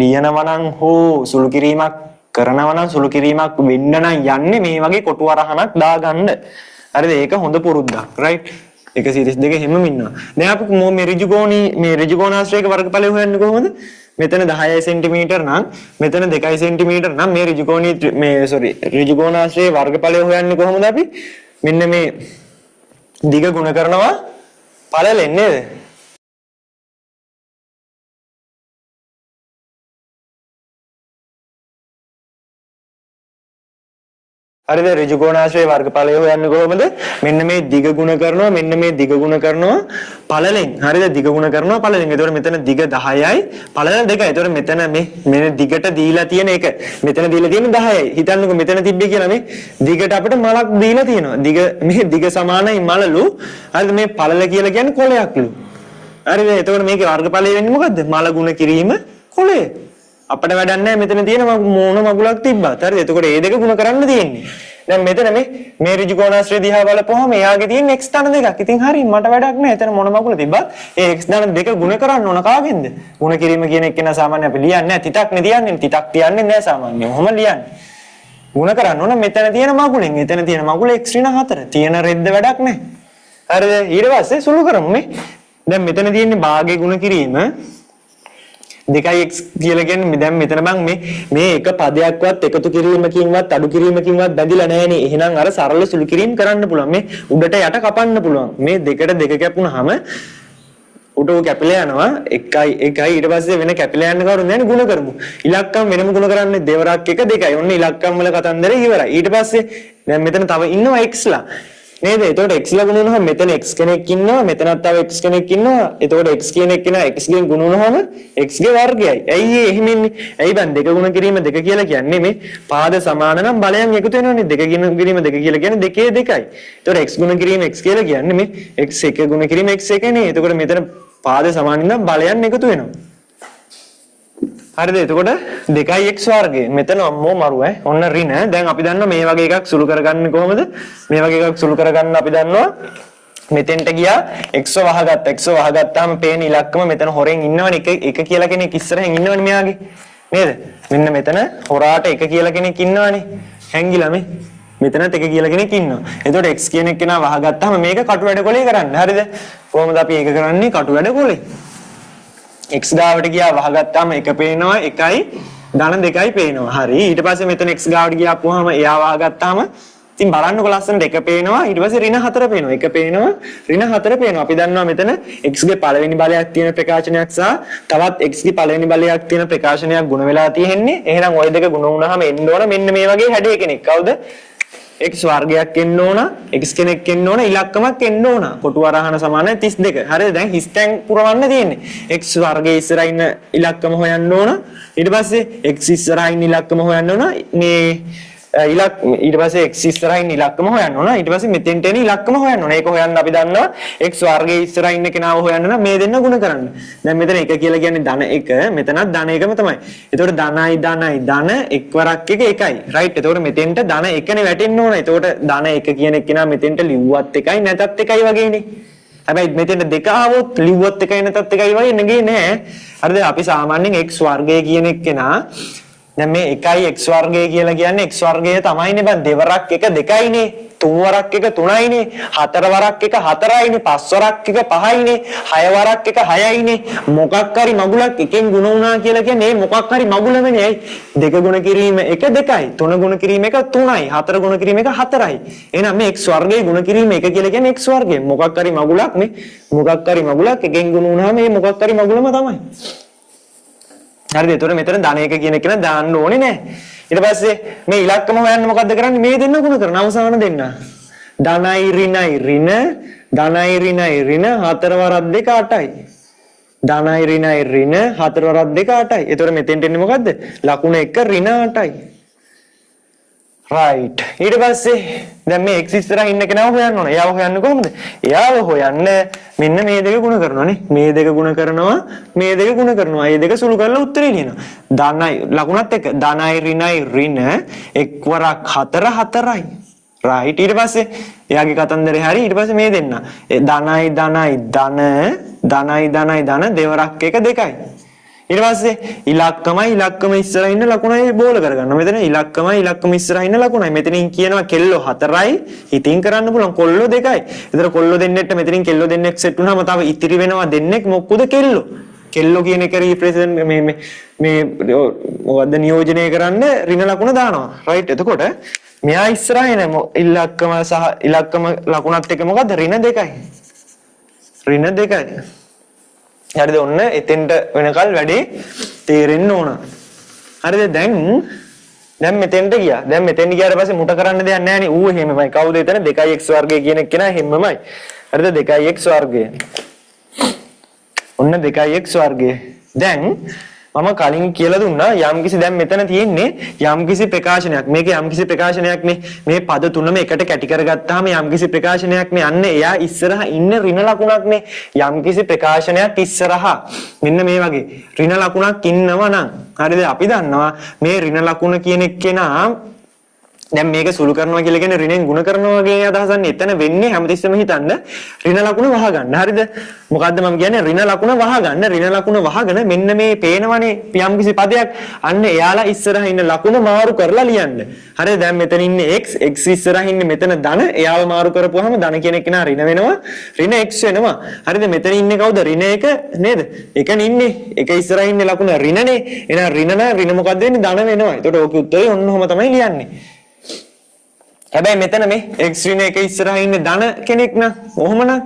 ලියනවා නම් හෝ සුළු කිරීමක් කරනවා නම් සුළු කිරීමක් වෙන්න නම් යන්නේ මේ වගේ කොටු අරහනක් දාගන්න. හරිද? ඒක හොඳ පුරුද්දක්. රයිට්? 132 හැමම ඉන්නවා. දැන් අපි මේ ඍජුකෝණාශ්‍රයක වර්ගඵලය හොයන්නේ කොහොමද? මෙතන 10 සෙන්ටිමීටර නම් මෙතන 2 සෙන්ටිමීටර නම් මේ ඍජුකෝණාශ්‍රයේ වර්ගඵලය හොයන්නේ කොහොමද අපි? මෙන්න මේ දිග ගුණ කරනවා පළලෙන් නේද? හරිද? ඍජුකෝණාශ්‍රයේ වර්ගඵලය හොයන්නේ කොහොමද? මෙන්න මේ දිග ගුණ කරනවා මෙන්න මේ දිග ගුණ කරනවා පළලෙන්. හරිද? දිග ගුණ කරනවා පළලෙන්. එතකොට මෙතන දිග 10යි පළල 2යි. එතකොට මෙතන මේ දිගට දීලා තියෙන එක මෙතන දීලා තියෙන 10යි. හිතන්නකෝ මෙතන තිබ්බේ කියලා මේ දිගට අපිට මලක් දීලා තියෙනවා. මේ දිග සමානයි මලලු. හරිද? මේ පළල කියලා කියන්නේ කොළයක්ලු. හරිද? එතකොට මේකේ වර්ගඵලය වෙන්නේ මොකද්ද? මල ගුණ කිරීම කොළය. අපිට වැඩක් නැහැ මෙතන තියෙන මොන මගුලක් තිබ්බත්. හරිද? එතකොට මේ දෙක ගුණ කරන්න තියෙන්නේ. දැන් මෙතන මේ ඍජුකෝණාශ්‍රය දිහා බලපුවහම එයාගේ තියෙන x ධන දෙකක්. ඉතින් හරි මට වැඩක් නැහැ. එතන මොන මගුල තිබ්බත් ඒ x ධන දෙක ගුණ කරන්න ඕන කාගෙන්ද? ගුණ කිරීම කියන එක නා සාමාන්‍ය අපි ලියන්නේ නැහැ. තිතක් නේ තියන්නේ. තිතක් තියන්නේ නැහැ සාමාන්‍යයෙන්. ඔහොම ලියන්නේ. ගුණ කරන්න ඕන මෙතන තියෙන මගුලෙන්. එතන තියෙන මගුල x ඍණ 4. තියෙන රෙද්ද වැඩක් නැහැ. හරිද? ඊට පස්සේ සුළු කරමු මේ. දැන් මෙතන තියෙන්නේ භාගයේ ගුණ කිරීම 2x කියලා කියන්නේ දැන් මෙතන බං මේ එක පදයක්වත් එකතු කිරීමකින්වත් අඩු කිරීමකින්වත් බැඳිලා නැහැනේ. එහෙනම් අර සරල සුළු කිරීම කරන්න පුළුවන්. මේ උඩට යට කපන්න පුළුවන්. මේ දෙකට දෙක කැපුණාම උඩ කැපිලා යනවා 1යි ඊට පස්සේ වෙන කැපිලා යන්න කවුරුද නැන්නේ ගුණ කරමු. ඉලක්කම් වෙනම ගුණ කරන්නේ දෙවරක් 1 2යි. ඔන්න ඉලක්කම් වල කතන්දරේ ඉවරයි. ඊට පස්සේ දැන් මෙතන තව ඉන්නවා x ලා. නේද? එතකොට x ලා ගුණ වුණාම මෙතන x කෙනෙක් ඉන්නවා මෙතනත් තව x කෙනෙක් ඉන්නවා. එතකොට x කියන එක කෙනා x ගෙන් ගුණ වුණාම x ගේ වර්ගයයි. ඇයි එහෙම ඉන්නේ? ඇයි බන් දෙක ගුණ කිරීම දෙක කියලා කියන්නේ මේ පාද සමාන නම් බලයන් එකතු වෙනවනේ. දෙක ගුණ කිරීම දෙක කියලා කියන්නේ දෙකේ දෙකයි. එතකොට x ගුණ කිරීම x කියලා කියන්නේ මේ x එක ගුණ කිරීම x එක නේ. එතකොට මෙතන පාද සමාන නම් බලයන් එකතු වෙනවා. හරිද? එතකොට 2x වර්ගය. මෙතන අම්මෝ මරු ඈ. ඔන්න ඍණ. දැන් අපි දන්නවා මේ වගේ එකක් සුළු කරගන්නේ කොහොමද? මේ වගේ එකක් සුළු කරගන්න අපි දන්නවා මෙතෙන්ට ගියා x වහගත්තා. x වහගත්තාම පේන ඉලක්කම මෙතන හොරෙන් ඉන්නවනේ එක කියලා කෙනෙක් ඉස්සරහින් ඉන්නවනේ මෙයාගේ. නේද? මෙන්න මෙතන හොරාට එක කියලා කෙනෙක් ඉන්නවනේ. හැංගිලා මේ. මෙතනත් එක කියලා කෙනෙක් ඉන්නවා. එතකොට x කියන එක කෙනා වහගත්තාම මේක කටු වැඩ කොලේ කරන්න. හරිද? කොහොමද අපි ඒක කරන්නේ? කටු වැඩ කොලේ. x ගාවට ගියා වහගත්තාම එක පේනවා, එකයි ධන දෙකයි පේනවා. හරි. ඊට පස්සේ මෙතන x ගාවට ගියාපුවාම එයා වහගත්තාම ඉතින් බලන්නකො ලස්සනට එක පේනවා, ඊට පස්සේ ඍණ 4 පේනවා. එක පේනවා, ඍණ 4 පේනවා. අපි දන්නවා මෙතන x ගේ පළවෙනි බලයක් තියෙන ප්‍රකාශනයක් සහ තවත් x ගේ පළවෙනි බලයක් තියෙන ප්‍රකාශනයක් ගුණ වෙලා තියෙන්නේ. එහෙනම් ওই දෙක ගුණ වුණාම එන්න ඕන මෙන්න මේ වගේ හැඩය කෙනෙක්. කවුද? x වර්ගයක් එන්න ඕන, x කෙනෙක් එන්න ඕන, ඉලක්කමක් එන්න ඕන. කොටු වරහන සමාන 32. හරිද? දැන් හිස්තැන් පුරවන්න තියෙන්නේ. x වර්ගයේ ඉස්සරහා ඉන්න ඉලක්කම හොයන්න ඕන. ඊට පස්සේ x ඉස්සරහා ඉන්න ඉලක්කම හොයන්න ඕන. මේ ඊට පස්සේ x ඉස්සරහා ඉන්න ඉලක්කම හොයන්න ඕන. ඊට පස්සේ මෙතෙන්ට එන ඉලක්කම හොයන්න ඕන. ඒක හොයන්න අපි දන්නවා x වර්ගයේ ඉස්සරහා ඉන්න කෙනාව හොයන්න නම් මේ දෙන්න ගුණ කරන්න. දැන් මෙතන 1 කියලා කියන්නේ ධන 1, මෙතනත් ධන 1ම තමයි. එතකොට ධනයි ධනයි ධන එක් වරක් එක එකයි. රයිට්. එතකොට මෙතෙන්ට ධන 1නේ වැටෙන්න ඕන. එතකොට ධන 1 කියන කෙනා මෙතෙන්ට ලිව්වත් එකයි නැතත් එකයි වගේනේ. හැබැයි මෙතෙන්ට දෙක ආවොත් ලිව්වත් එකයි නැතත් එකයි වගේ නෙගේ නෑ. හරිද? අපි සාමාන්‍යයෙන් x වර්ගය කියන කෙනා දැන් මේ 1යි x වර්ගය කියලා කියන්නේ x වර්ගය තමයිනේ බං දෙවරක් එක දෙකයිනේ තුන් වරක් එක තුනයිනේ හතර වරක් එක හතරයිනේ පස් වරක් එක පහයිනේ හය වරක් එක හයයිනේ මොකක් හරි මගුලක් එකෙන් ගුණ වුණා කියලා කියන්නේ මොකක් හරි මගුලමනේ ඇයි දෙක ගුණ කිරීම එක දෙකයි තුන ගුණ කිරීම එක තුනයි හතර ගුණ කිරීම එක හතරයි එහෙනම් මේ x වර්ගයේ ගුණ කිරීම එක කියලා කියන්නේ x වර්ගය මොකක් හරි මගුලක් මේ මොකක් හරි මගුලක් එකෙන් ගුණ වුණාම මේ මොකක් හරි මගුලම තමයි හරිද? ඒතකොට මෙතන ධන එක කියන එක න දාන්න ඕනේ නැහැ. ඊට පස්සේ මේ ඉලක්කම හොයන්න මොකද්ද කරන්නේ? මේ දෙන්න ගුණ කරන අවසාන දෙන්න. ධනයි ඍණයි ඍණ ධනයි ඍණයි ඍණ හතර වරක් දෙක 8යි. ධනයි ඍණයි ඍණ හතර වරක් දෙක 8යි. ඒතකොට මෙතෙන්ට එන්නේ මොකද්ද? ලකුණ 1 ඍණ 8යි. right. ඊට පස්සේ දැන් මේ x ඉස්සරහ ඉන්න කෙනාව හොයන්න ඕන. එයාව හොයන්නේ කොහොමද? එයාව හොයන්න මෙන්න මේ දෙක ගුණ කරනවානේ. මේ දෙක ගුණ කරනවා, මේ දෙක ගුණ කරනවා. මේ දෙක සුළු කරලා උත්තරේ ලියනවා. ධනයි ලකුණත් එක්ක ධනයි ඍණයි ඍණ එක් වරක් 4 4යි. right. ඊට පස්සේ එයාගේ කතන්දරේ හරි. ඊට පස්සේ මේ දෙන්න. ධනයි ධනයි ධන ධනයි ධනයි ධන දෙවරක් එක දෙකයි. ඊට පස්සේ ඉලක්කම ඉස්සරහින් ඉන්න ලකුණයි බෝල කරගන්න. මෙතන ඉලක්කම ඉස්සරහින් ඉන්න ලකුණයි. මෙතනින් කියනවා කෙල්ලෝ 4යි. හිතින් කරන්න පුළුවන් කොල්ලෝ 2යි. ඒතර කොල්ලෝ දෙන්නෙක්ට මෙතනින් කෙල්ලෝ දෙන්නෙක් සෙට් වුණාම තව ඉතිරි වෙනවා දෙන්නෙක් මොකද කෙල්ලෝ. කෙල්ලෝ කියන එක රිප්‍රෙසන්ට් මේ මොකද්ද නියෝජනය කරන්න ඍණ ලකුණ දානවා. රයිට්. එතකොට මෙයා ඉස්සරහින් ඉලක්කම සහ ඉලක්කම ලකුණත් එක මොකද්ද? ඍණ 2යි. ඍණ 2යි. හරිද ඔන්න එතෙන්ට වෙනකල් වැඩේ තේරෙන්න ඕන. හරිද දැන් මෙතෙන්ට ගියා. දැන් මෙතෙන් ගියාට පස්සේ මුට කරන්න දෙයක් නැහැ නේ. ඌ එහෙමමයි. කවුද එතන 2x වර්ගය කියන කෙනා හැමමයි. හරිද 2x වර්ගය. ඔන්න 2x වර්ගය. දැන් මම කලින් කියලා දුන්නා යම්කිසි දැන් මෙතන තියෙන්නේ යම්කිසි ප්‍රකාශනයක්. මේකේ යම්කිසි ප්‍රකාශනයක් නේ. මේ පද තුනම එකට කැටි කරගත්තාම යම්කිසි ප්‍රකාශනයක් නේ. අන්න එයා ඉස්සරහා ඉන්න ඍණ ලකුණක් නේ. යම්කිසි ප්‍රකාශනයක් ඉස්සරහා මෙන්න මේ වගේ ඍණ ලකුණක් ඉන්නවා නම් හරිද අපි දන්නවා මේ ඍණ ලකුණ කියන එක්කෙනා දැන් මේක සුළු කරනවා කියලා කියන්නේ ඍණෙන් ಗುಣ කරනවා වගේ අදහසන්නේ. එතන වෙන්නේ හැමතිස්සෙම හිතන්න ඍණ ලකුණ වහගන්න. හරිද? මොකද්ද මම කියන්නේ ර්ණ ලකුණ වහගන්න. ඍණ ලකුණ වහගෙන මෙන්න මේ පේනවනේ යම්කිසි පදයක්. අන්න එයාලා ඉස්සරහ ඉන්න ලකුණ මාරු කරලා ලියන්න. හරිද? දැන් මෙතන ඉන්නේ x ඉස්සරහ ඉන්නේ මෙතන ධන. එයාව මාරු කරපුවාම ධන කියන එක නා ඍණ වෙනවා. ඍණ x වෙනවා. හරිද? මෙතන ඉන්නේ කවුද? ඍණ 1 නේද? එකනේ ඉන්නේ. එක ඉස්සරහ ඉන්නේ ලකුණ ඍණනේ. එහෙනම් ඍණ නා ඍණ මොකද්ද වෙන්නේ? ධන වෙනවා. ඒකට ඕකේ උත්තරේ ඔන්න ඔහම තමයි ලියන්නේ. හැබැයි මෙතන මේ x ඍණ 1 ඉස්සරහා ඉන්නේ ධන කෙනෙක් නම් ඔහොමනම්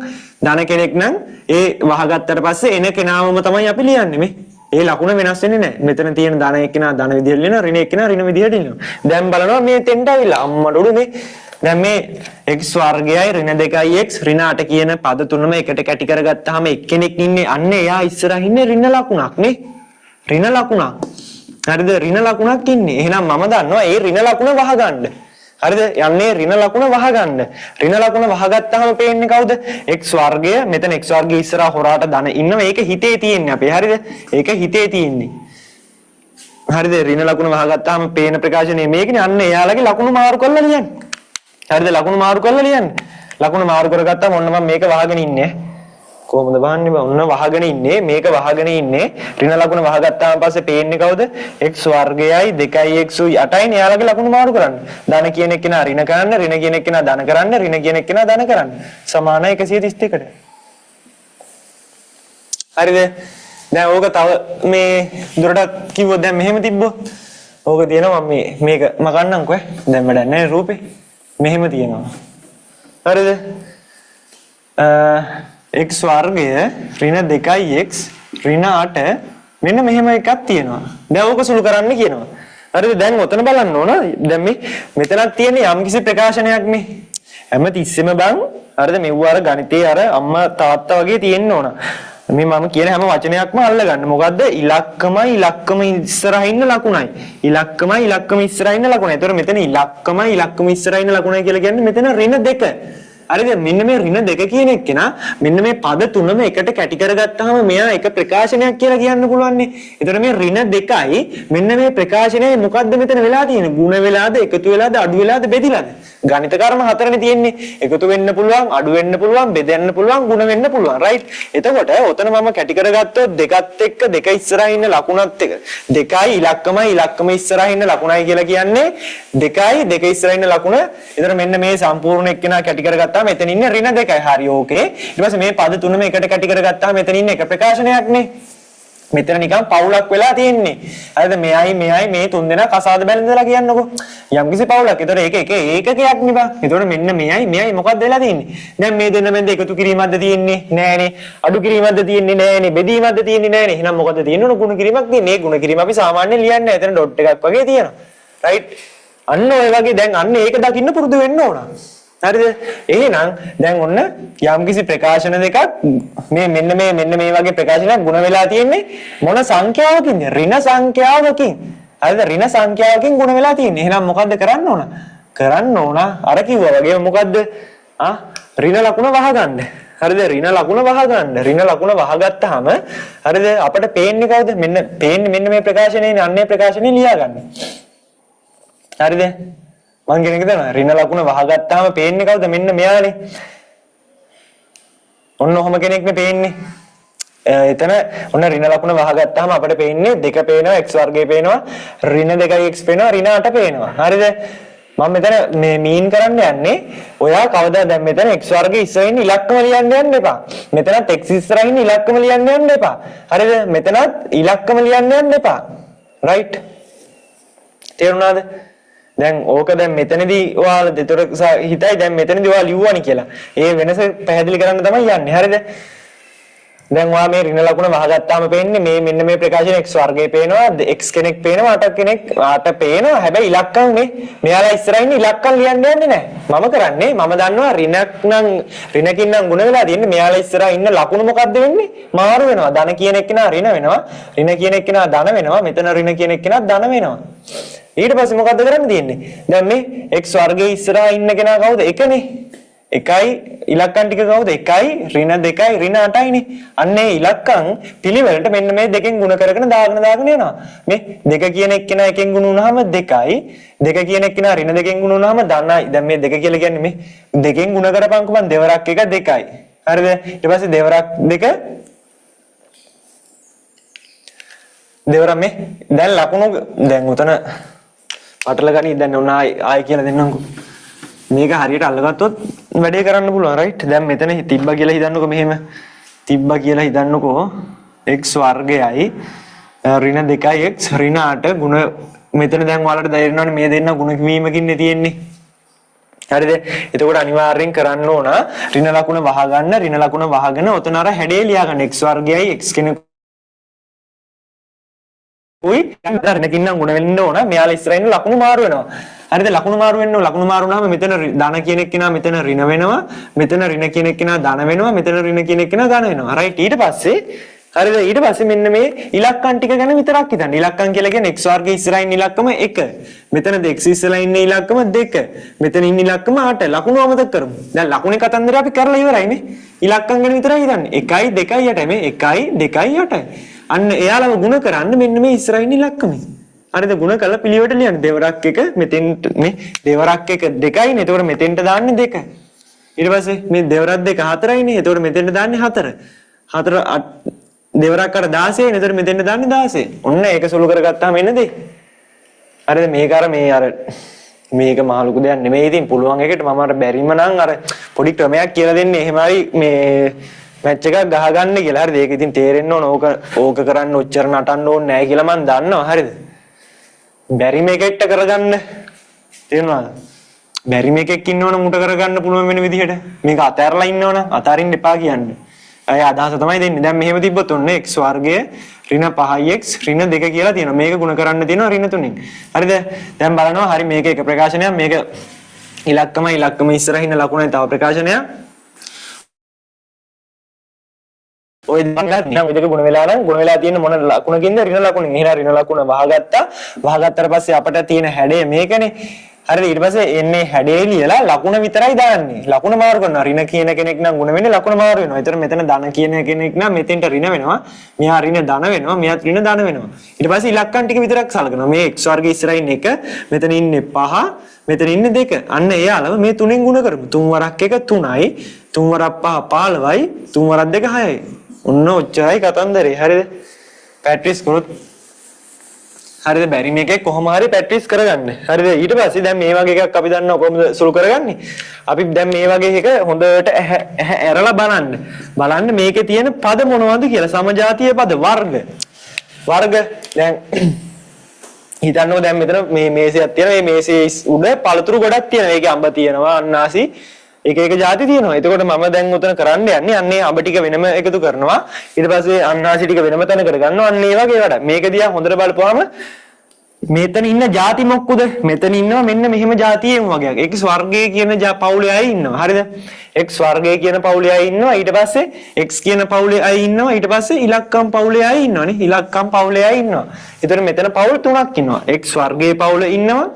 ධන කෙනෙක් නම් ඒ වහගත්තට පස්සේ එන කෙනාවම තමයි අපි ලියන්නේ මේ. ඒ ලකුණ වෙනස් වෙන්නේ නැහැ. මෙතන තියෙන ධන එක්කෙනා ධන විදියට ලියනවා ඍණ එක්කෙනා ඍණ විදියට ලියනවා. දැන් බලනවා මේ තෙන්ට අවිලා අම්මට උඩු මේ දැන් මේ x වර්ගයයි ඍණ 2යි x ඍණ 8 කියන පද තුනම එකට කැටි කරගත්තාම එක්කෙනෙක් ඉන්නේ අන්න එයා ඉස්සරහා ඉන්නේ ඍණ ලකුණක් නේ. ඍණ ලකුණක්. හරිද? ඍණ ලකුණක් ඉන්නේ. එහෙනම් මම දන්නවා ඒ ඍණ ලකුණ වහගන්න. හරිද? යන්නේ ඍණ ලකුණ වහගන්න. ඍණ ලකුණ වහගත්තාම පේන්නේ කවුද? x වර්ගය. මෙතන x වර්ගය ඉස්සරහා හොරාට ධන ඉන්නවා. ඒක හිතේ තියෙන්නේ අපේ. හරිද? ඒක හිතේ තියෙන්නේ. හරිද ඍණ ලකුණ වහගත්තාම පේන ප්‍රකාශනය මේකනේ අන්න එයාලගේ ලකුණු මාරු කරලා ලියන්න හරිද ලකුණු මාරු කරලා ලියන්න ලකුණු මාරු කරගත්තාම ඔන්න මම මේක වහගෙන ඉන්නේ කොහොමද වහන්නේ ඔන්න වහගෙන ඉන්නේ මේක වහගෙන ඉන්නේ ඍණ ලකුණ වහගත්තාම පස්සේ පේන්නේ කවුද x වර්ගයයි 2x උයි 8යි එයාලගේ ලකුණු මාරු කරන්න ධන කියන එක්කෙනා ඍණ කරන්න ඍණ කියන එක්කෙනා ධන කරන්න ඍණ කියන එක්කෙනා ධන කරන්න සමාන 131ට හරිද දැන් ඕක තව මේ දුරටත් කිව්වොත් දැන් මෙහෙම තිබ්බොත් ඕක තියෙනවා මම මේක මකන්නම්කෝ දැන් වැඩක් නැහැ රූපේ මෙහෙම තියෙනවා හරිද x වර්ගය ඍණ 2x ඍණ 8 මෙන්න මෙහෙම එකක් තියෙනවා දැන් ඕක සුළු කරන්න කියනවා හරිද දැන් ඔතන බලන්න ඕන දැන් මේ මෙතනක් තියෙන යම්කිසි ප්‍රකාශනයක් මේ හැම තිස්සෙම බං හරිද මෙව්ව අර ගණිතේ අර අම්මා තාත්තා වගේ තියෙන්න ඕන මේ මම කියන හැම වචනයක්ම අල්ලගන්න මොකද්ද ඉලක්කම ඉස්සරහින් ඉන්න ලකුණයි ඉලක්කම ඉස්සරහින් ඉන්න ලකුණයි ඒතර මෙතන ඉලක්කම ඉස්සරහින් ඉන්න ලකුණයි කියලා කියන්නේ මෙතන ඍණ 2 හරිද මෙන්න මේ ඍණ 2 කියන එක නා මෙන්න මේ පද තුනම එකට කැටි කරගත්තාම මෙයා එක ප්‍රකාශනයක් කියලා කියන්න පුළුවන් නේ. ඒතර මේ ඍණ 2යි මෙන්න මේ ප්‍රකාශනයේ මොකද්ද මෙතන වෙලා තියෙන්නේ? ಗುಣ වෙලාද, එකතු වෙලාද, අඩු වෙලාද, බෙදිලාද? ගණිත කර්ම හතරනේ තියෙන්නේ. එකතු වෙන්න පුළුවන්, අඩු වෙන්න පුළුවන්, බෙදෙන්න පුළුවන්, ಗುಣ වෙන්න පුළුවන්. රයිට්. එතකොට ඔතන මම කැටි කරගත්තොත් දෙකත් එක්ක දෙක ඉස්සරහින් ඉන්න ලකුණත් එක්ක 2යි ඉලක්කම ඉස්සරහින් ඉන්න ලකුණයි කියලා කියන්නේ 2යි දෙක ඉස්සරහින් ඉන්න ලකුණ. ඒතර මෙන්න මේ සම්පූර්ණ එක්කෙනා කැටි කරගත්තා මෙතන ඉන්නේ ඍණ 2යි. හරි ඕකේ. ඊට පස්සේ මේ පද තුනම එකට කැටි කරගත්තාම මෙතන ඉන්නේ එක ප්‍රකාශනයක් නේ. මෙතන නිකන් පවුලක් වෙලා තියෙන්නේ. හරිද? මෙයයි මේ තුන් දෙනා කසාද බැලඳලා කියන්නකෝ. යම්කිසි පවුලක්. ඒතකොට ඒක ඒකකයක් නේ බං. ඒතකොට මෙන්න මෙයයි මොකක්ද වෙලා තියෙන්නේ? දැන් මේ දෙන්න මෙන්ද එකතු කිරීමක්ද තියෙන්නේ? නෑනේ. අඩු කිරීමක්ද තියෙන්නේ? නෑනේ. බෙදීමක්ද තියෙන්නේ? නෑනේ. එහෙනම් මොකද තියෙන්නේ? ගුණ කිරීමක් තියෙන්නේ. මේ ගුණ කිරීම අපි සාමාන්‍යයෙන් ලියන්නේ නැහැ. එතන ඩොට් එකක් වගේ තියෙනවා. රයිට්? අන්න ඔය වගේ දැන් අන්න ඒක දකින්න පුරුදු වෙන්න ඕන. හරිද එහෙනම් දැන් ඔන්න යම්කිසි ප්‍රකාශන දෙකක් මෙන්න මේ වගේ ප්‍රකාශනයක් ගුණ වෙලා තියෙන්නේ මොන සංඛ්‍යාවකින්ද ඍණ සංඛ්‍යාවකින් හරිද ඍණ සංඛ්‍යාවකින් ගුණ වෙලා තියෙන්නේ එහෙනම් මොකද්ද කරන්න ඕන අර කිව්වා වගේ මොකද්ද ඍණ ලකුණ වහගන්න හරිද ඍණ ලකුණ වහගත්තාම හරිද අපිට පේන්නේ කවුද මෙන්න මේ ප්‍රකාශනයේ අන්නේ ප්‍රකාශනේ ලියාගන්න හරිද මං කියන එක දන්නවා ඍණ ලකුණ වහගත්තාම පේන්නේ කවුද මෙන්න මෙයානේ ඔන්න ඔහම කෙනෙක්නේ පේන්නේ එතන ඔන්න ඍණ ලකුණ වහගත්තාම අපිට පේන්නේ 2 පේනවා x වර්ගය පේනවා ඍණ 2x පේනවා ඍණ 8 පේනවා හරිද මම මෙතන මේ මීන් කරන්න යන්නේ ඔයා කවදා දැන් මෙතන x වර්ගයේ ඉස්සරින් ඉලක්කම ලියන්න යන්න එපා මෙතනත් x ඉස්සරින් ඉලක්කම ලියන්න යන්න එපා හරිද මෙතනත් ඉලක්කම ලියන්න යන්න එපා රයිට් තේරුණාද දැන් ඕක දැන් මෙතනදී ඔයාලා දෙතර හිතයි දැන් මෙතනදී ඔයාලා ලියුවානි කියලා. ඒ වෙනස පැහැදිලි කරන්න තමයි යන්නේ. හරිද? දැන් ඔයා මේ ඍණ ලකුණ වහගත්තාම පේන්නේ මේ මෙන්න මේ ප්‍රකාශන x වර්ගය පේනවා, x කෙනෙක් පේනවා, 8 පේනවා. හැබැයි ඉලක්කම් මෙයාලා ඉස්සරහින් ඉලක්කම් ලියන්න යන්නේ නැහැ. මම කරන්නේ මම දන්නවා ඍණකින් නම් ගුණ වෙලා තියෙන්නේ. මෙයාලා ඉස්සරහින් ඉන්න ලකුණු මොකද්ද වෙන්නේ? මාරු වෙනවා. ධන කියන එක්කෙනා ඍණ වෙනවා. ඍණ කියන එක්කෙනා ධන වෙනවා. මෙතන ඍණ කියන එක්කෙනා ධන වෙනවා. ඊට පස්සේ මොකද්ද කරන්න තියෙන්නේ? දැන් මේ x වර්ගයේ ඉස්සරහා ඉන්න කෙනා කවුද? 1නේ. 1යි ඉලක්කම් ටික කවුද? 1යි ඍණ 2යි ඍණ 8යිනේ. අන්න ඒ ඉලක්කම් පිළිවෙලට මෙන්න මේ දෙකෙන් ගුණ කරගෙන දාගෙන යනවා. මේ 2 කියන එක්කෙනා එකෙන් ගුණ වුණාම 2යි 2 කියන එක්කෙනා ඍණ 2කින් ගුණ වුණාම ධනයි. දැන් මේ 2 කියලා කියන්නේ මේ දෙකෙන් ගුණ කරපන්කෝ මන් දෙවරක් 1 2යි. හරිද? ඊට පස්සේ දෙවරක් 2 දෙවරක් මේ දැන් ලකුණු දැන් උතන පටල ගනි දැන් ඔන්න ආයි කියලා දෙන්නම්කෝ මේක හරියට අල්ලගත්තොත් වැඩේ කරන්න පුළුවන් රයිට් දැන් මෙතන තිබ්බා කියලා හිතන්නකෝ මෙහෙම තිබ්බා කියලා හිතන්නකෝ x වර්ගයයි ඍණ 2x ඍණ 8 ගුණ මෙතන දැන් ඔයාලට තේරෙනවනේ මේ දෙන්න ගුණ කිවීමකින්නේ තියෙන්නේ හරිද එතකොට අනිවාර්යෙන් කරන්න ඕන ඍණ ලකුණ වහගන්න ඍණ ලකුණ වහගෙන ඔතන අර හැඩේ ලියා ගන්න x වර්ගයයි x කෙනෙක් උයි ඍණකින් නම් ගුණ වෙන්න ඕන මෙයාලා ඉස්සරහින් ලකුණු මාරු වෙනවා හරිද ලකුණු මාරු වුණාම මෙතන ධන කියන එක්කෙනා මෙතන ඍණ වෙනවා මෙතන ඍණ කියන එක්කෙනා ධන වෙනවා මෙතන ඍණ කියන එක්කෙනා ධන වෙනවා රයිට් ඊට පස්සේ හරිද ඊට පස්සේ මෙන්න මේ ඉලක්කම් ටික ගැන විතරක් හිතන්න ඉලක්කම් කියලා කියන්නේ x වර්ගයේ ඉස්සරහින් ඉලක්කම 1 මෙතනද x ඉස්සරහින් ඉන්න ඉලක්කම 2 මෙතන ඉන්න ඉලක්කම 8 ලකුණු අමතක කරමු දැන් ලකුණේ කතන්දරය අපි කරලා ඉවරයිනේ ඉලක්කම් ගැන විතරයි හිතන්නේ 1යි 2යි 8යි මේ 1යි 2යි 8යි අන්න එයාලම ගුණ කරන්න මෙන්න මේ ඉස්සරහින් ඉලක්කමයි හරිද ಗುಣ කළ පිළිවෙලට ලියන්න දෙවරක් එක මෙතෙන්ට මේ දෙවරක් එක 2යිනේ එතකොට මෙතෙන්ට දාන්නේ 2 ඊට පස්සේ මේ දෙවරක් 2 4යිනේ එතකොට මෙතෙන්ට දාන්නේ 4 දෙවරක් අර 16යිනේ එතකොට මෙතෙන්ට දාන්නේ 16 ඔන්න ඒක සුළු කරගත්තාම එන්නේ දෙයි හරිද මේක අර මේ අර මේක මහ ලොකු දෙයක් නෙමෙයි ඉතින් පුළුවන් එකට මම අර බැරිම නම් අර පොඩි ක්‍රමයක් කියලා දෙන්නේ එහෙමයි මේ මැච් එකක් ගහගන්න කියලා හරිද ඒක ඉතින් තේරෙන්න ඕන ඕක කරන්න ඔච්චර නටන්න ඕනේ නැහැ කියලා මම දන්නවා හරිද බැරි මේකෙට කරගන්න තේරුණාද බැරි මේකෙක් ඉන්නවනම් උට කරගන්න පුළුවන් වෙන විදිහට මේක අතහැරලා ඉන්නවනම් අතාරින්න එපා කියන්නේ අය අදහස තමයි දෙන්නේ දැන් මෙහෙම තිබ්බොත් ඔන්න x වර්ගය ඍණ 5x ඍණ 2 කියලා තියෙනවා මේක ගුණ කරන්න තියෙනවා ඍණ 3න් හරිද දැන් බලනවා හරි මේක එක ප්‍රකාශනයක් මේක ඉලක්කම ඉස්සරහින් ලකුණයි තව ප්‍රකාශනයක් ඔය දෙක ගුණ වෙලා තියෙන මොන ලකුණකින්ද ඍණ ලකුණින් එහෙනම් ඍණ ලකුණ වහගත්තට පස්සේ අපිට තියෙන හැඩය මේකනේ හරිද ඊට පස්සේ එන්නේ හැඩේ ලියලා ලකුණ විතරයි දාන්නේ ලකුණ මාරු කරනවා ඍණ කියන කෙනෙක් නම් ගුණ වෙන්නේ ලකුණ මාරු වෙනවා ඒතර මෙතන ධන කියන කෙනෙක් නම් මෙතෙන්ට ඍණ වෙනවා මෙහා ඍණ ධන වෙනවා මෙහාත් ඍණ ධන වෙනවා ඊට පස්සේ ඉලක්කම් ටික විතරක් සලකනවා මේ x වර්ගය ඉස්සරහින් 1 මෙතන ඉන්නේ 5 මෙතන ඉන්නේ 2 අන්න ඒ අලව මේ 3න් ගුණ කරමු 3 වරක් 1 3යි 3 වරක් 5 15යි 3 වරක් 2 6යි ඔන්න ඔච්චරයි කතන්දරේ හරිද පැට්‍රිස් කරොත් හරිද බැරි මේකේ කොහොම හරි ප්‍රැක්ටිස් කරගන්න. හරිද ඊට පස්සේ දැන් මේ වගේ එකක් අපි දන්නවා කොහොමද සුළු කරගන්නේ. අපි දැන් මේ වගේ එක හොඳට ඇරලා බලන්න මේකේ තියෙන පද මොනවද කියලා සමජාතීය පද වර්ග දැන් හිතන්නකෝ දැන් මෙතන මේ මේසයක් තියෙනවා. මේ මේසයේ උඩ පළතුරු ගොඩක් තියෙනවා. ඒකේ අඹ තියෙනවා, අන්නාසි එක ಜಾති තියෙනවා. එතකොට මම දැන් උතන කරන්න යන්නේ අන්නේ අඹ ටික වෙනම එකතු කරනවා. ඊට පස්සේ අන්නාසි ටික වෙනම තැනකට ගන්නවා. අන්න ඒ වගේ වැඩ. මේක දිහා හොඳට බලපුවාම මෙතන ඉන්න ಜಾති මොක්කුද? මෙතන ඉන්නවා මෙන්න මෙහෙම ಜಾතියෙම වගේක්. ඒක ස්වර්ගයේ කියන පවුලේ අය ඉන්නවා. හරිද? x ස්වර්ගයේ කියන පවුලේ අය ඉන්නවා. ඊට පස්සේ x කියන පවුලේ අය ඉන්නවා. ඊට පස්සේ ඉලක්කම් පවුලේ අය ඉන්නවනේ. ඉලක්කම් පවුලේ අය ඉන්නවා. ඒතර මෙතන පවුල් තුනක් ඉන්නවා. x ස්වර්ගයේ පවුල ඉන්නවා.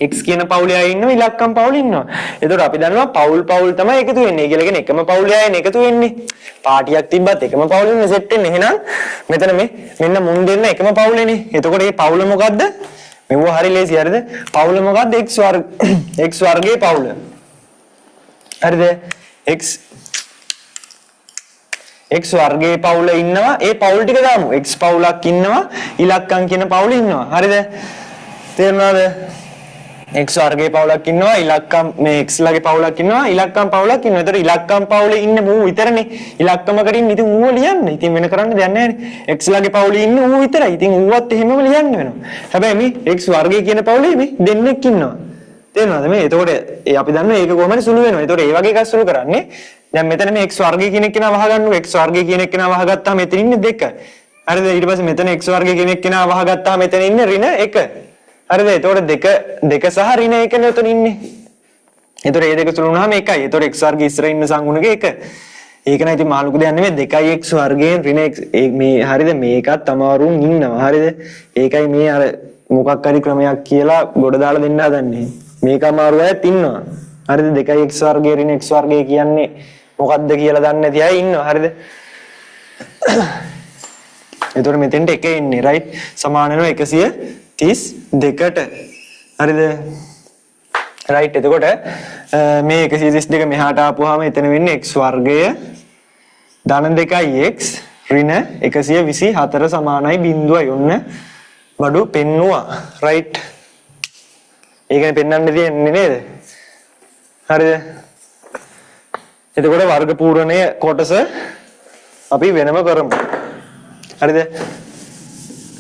x කියන පවුලේ අය ඉන්නවා ඉලක්කම් පවුල ඉන්නවා. එතකොට අපි දන්නවා පවුල් තමයි එකතු වෙන්නේ. කියලා කියන්නේ එකම පවුලේ අයනේ එකතු වෙන්නේ. පාටියක් තිබ්බත් එකම පවුලෙන්නේ සෙට් වෙන්නේ. එහෙනම් මෙතන මෙන්න මුන් දෙන්න එකම පවුලේනේ. එතකොට මේ පවුල මොකද්ද? මෙව හරි ලේසි හරිද? පවුල මොකද්ද? x වර්ගයේ පවුල. හරිද? x වර්ගයේ පවුල ඉන්නවා. ඒ පවුල් ටික දාමු. x පවුලක් ඉන්නවා. ඉලක්කම් කියන පවුල ඉන්නවා. හරිද? තේරුණාද? x වර්ගයේ පවුලක් ඉන්නවා ඉලක්කම් මේ x ලගේ පවුලක් ඉන්නවා ඉලක්කම් පවුලක් ඉන්නවා. ඒතර ඉලක්කම් පවුලේ ඉන්නේ ඌ විතරනේ. ඉලක්කමකට ඉන්නේ ඉතින් ඌව ලියන්න. ඉතින් වෙන කරන්න දෙයක් නැහැ x ලගේ පවුලේ ඉන්නේ ඌ විතරයි. ඉතින් ඌවත් එහෙමම ලියන්න වෙනවා. හැබැයි මේ x වර්ගය කියන පවුලේ මේ දෙන්නෙක් ඉන්නවා. තේරෙනවද මේ? එතකොට අපි දන්නවා ඒක කොහොමද සුළු වෙනවා. ඒතකොට ඒ වගේ එකක් සුළු කරන්නේ. දැන් මෙතන මේ x වර්ගය කියන එක වහගන්නකො. x වර්ගය කියන එක වහගත්තාම මෙතන ඉන්නේ 2. හරිද? ඊට පස්සේ මෙතන x වර්ගය කියන එක වහගත්තාම මෙතන ඉන්නේ ඍණ 1. හරිද? එතකොට දෙක සහ ඍණ 1 නේ උතන ඉන්නේ. එතකොට මේ දෙක සුළු වුණාම 1යි. එතකොට x වර්ගය ඉස්සර ඉන්න සංගුණක 1. ඒක නයි ඉතින් මහ ලොකු දෙයක් නෙමෙයි 2x වර්ගයෙන් ඍණ x මේ හරිද? මේකත් අමාරුන් ඉන්නවා. හරිද? ඒකයි මේ අර මොකක් හරි ක්‍රමයක් කියලා ගොඩ දාලා දෙන්න හදන්නේ. මේක අමාරු අයත් ඉන්නවා. හරිද? 2x වර්ගය ඍණ x වර්ගය කියන්නේ මොකක්ද කියලා දන්නේ නැති අය ඉන්නවා. හරිද? එතකොට මෙතෙන්ට 1 ඉන්නේ right සමාන වෙනවා 132ට. හරිද? right එතකොට මේ 132 මෙහාට ආපුවාම එතන වෙන්නේ x වර්ගය ධන 2x ඍණ 124 සමානයි 0යි. ඔන්න බඩු පෙන්නුවා. right ඒකනේ පෙන්වන්න තියෙන්නේ නේද? හරිද? එතකොට වර්ග පූර්ණය කොටස අපි වෙනම කරමු. හරිද?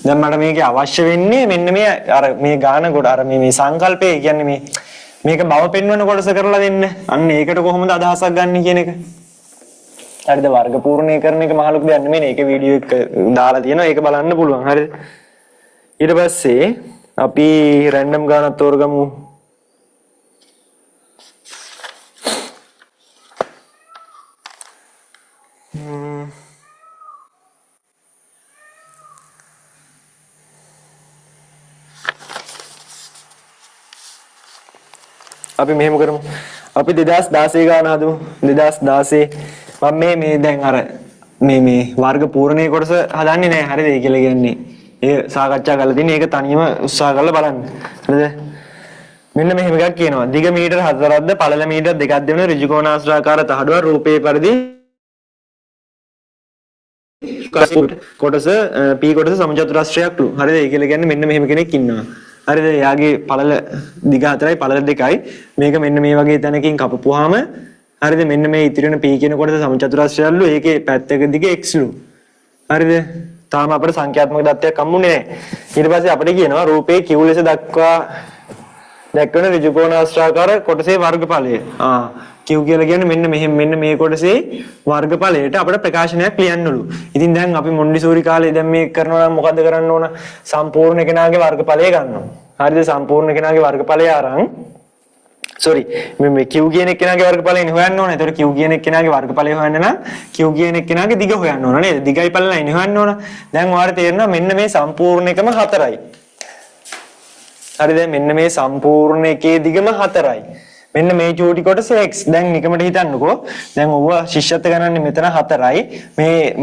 දැන් මට මේකේ අවශ්‍ය වෙන්නේ මෙන්න මේ අර මේ ගාන කොට අර මේ සංකල්පය කියන්නේ මේක බව පෙන්වන කොටස කරලා දෙන්න. අන්න ඒකට කොහොමද අදහසක් ගන්න කියන එක. හරිද? වර්ග පූර්ණය කරන එක මහ ලොකු දෙයක් නෙමෙයි. ඒකේ වීඩියෝ එක දාලා තියෙනවා. ඒක බලන්න පුළුවන්. හරිද? ඊට පස්සේ අපි රැන්ඩම් ගානක් තෝරගමු. අපි මෙහෙම කරමු. අපි 2016 ගාන හදමු. 2016 මම මේ දැන් අර මේ වර්ග පූර්ණයේ කොටස හදන්නේ නැහැ. හරිද? ඒ කියලා කියන්නේ ඒ සාකච්ඡා කරලා තියෙන ඒක තනියම උත්සාහ කරලා බලන්න. හරිද? මෙන්න මෙහෙම එකක් කියනවා. දිග මීටර 4ක්ද පළල මීටර 2ක්ද වෙන ඍජු කෝණාශ්‍රාකාර තහඩුව රූපේ පරිදි කොටස P කොටස සමචතුරස්‍රයක්ලු. හරිද? ඒ කියලා කියන්නේ මෙන්න මෙහෙම කෙනෙක් ඉන්නවා. හරිද? එයාගේ පළල දිග 4යි පළල 2යි. මේක මෙන්න මේ වගේ තැනකින් කපපුවාම හරිද? මෙන්න මේ ඉතිරි වෙන P කියන කොටස සමචතුරස්‍රයක්ලු. ඒකේ පැත්තක දිග x ලු. හරිද? තාම අපිට සංඛ්‍යාත්මක දත්තයක් හම්බුනේ නැහැ. ඊට පස්සේ අපිට කියනවා රූපේ Q ලෙස දක්වා දැක්වෙන ඍජු කෝණාශ්‍රාකාර කොටසේ වර්ගඵලය. Q කියලා කියන්නේ මෙන්න මේ කොටසේ වර්ගඵලයට අපිට ප්‍රකාශනයක් ලියන්නලු. ඉතින් දැන් අපි මොන්ඩිසෝරි කාලේ දැන් මේක කරනවා නම් මොකද්ද කරන්න ඕන? සම්පූර්ණ කෙනාගේ වර්ගඵලය ගන්නවා. හරිද? සම්පූර්ණ කෙනාගේ වර්ගඵලය අරන් මේ Q කියන එක්කෙනාගේ වර්ගඵලයනේ හොයන්න ඕනේ. ඒතකොට Q කියන එක්කෙනාගේ වර්ගඵලය හොයන්න නම් Q කියන එක්කෙනාගේ දිග හොයන්න ඕන නේද? දිගයි පළලයි හොයන්න ඕන. දැන් ඔයාලට තේරෙනවා මෙන්න මේ සම්පූර්ණ එකම 4යි. හරිද? මෙන්න මේ සම්පූර්ණ එකේ දිගම 4යි. මෙන්න මේ චූටි කොටස x. දැන් නිකමට හිතන්නකෝ. දැන් ඔව ශිෂ්‍යත්ව ගණන්නේ මෙතන 4යි.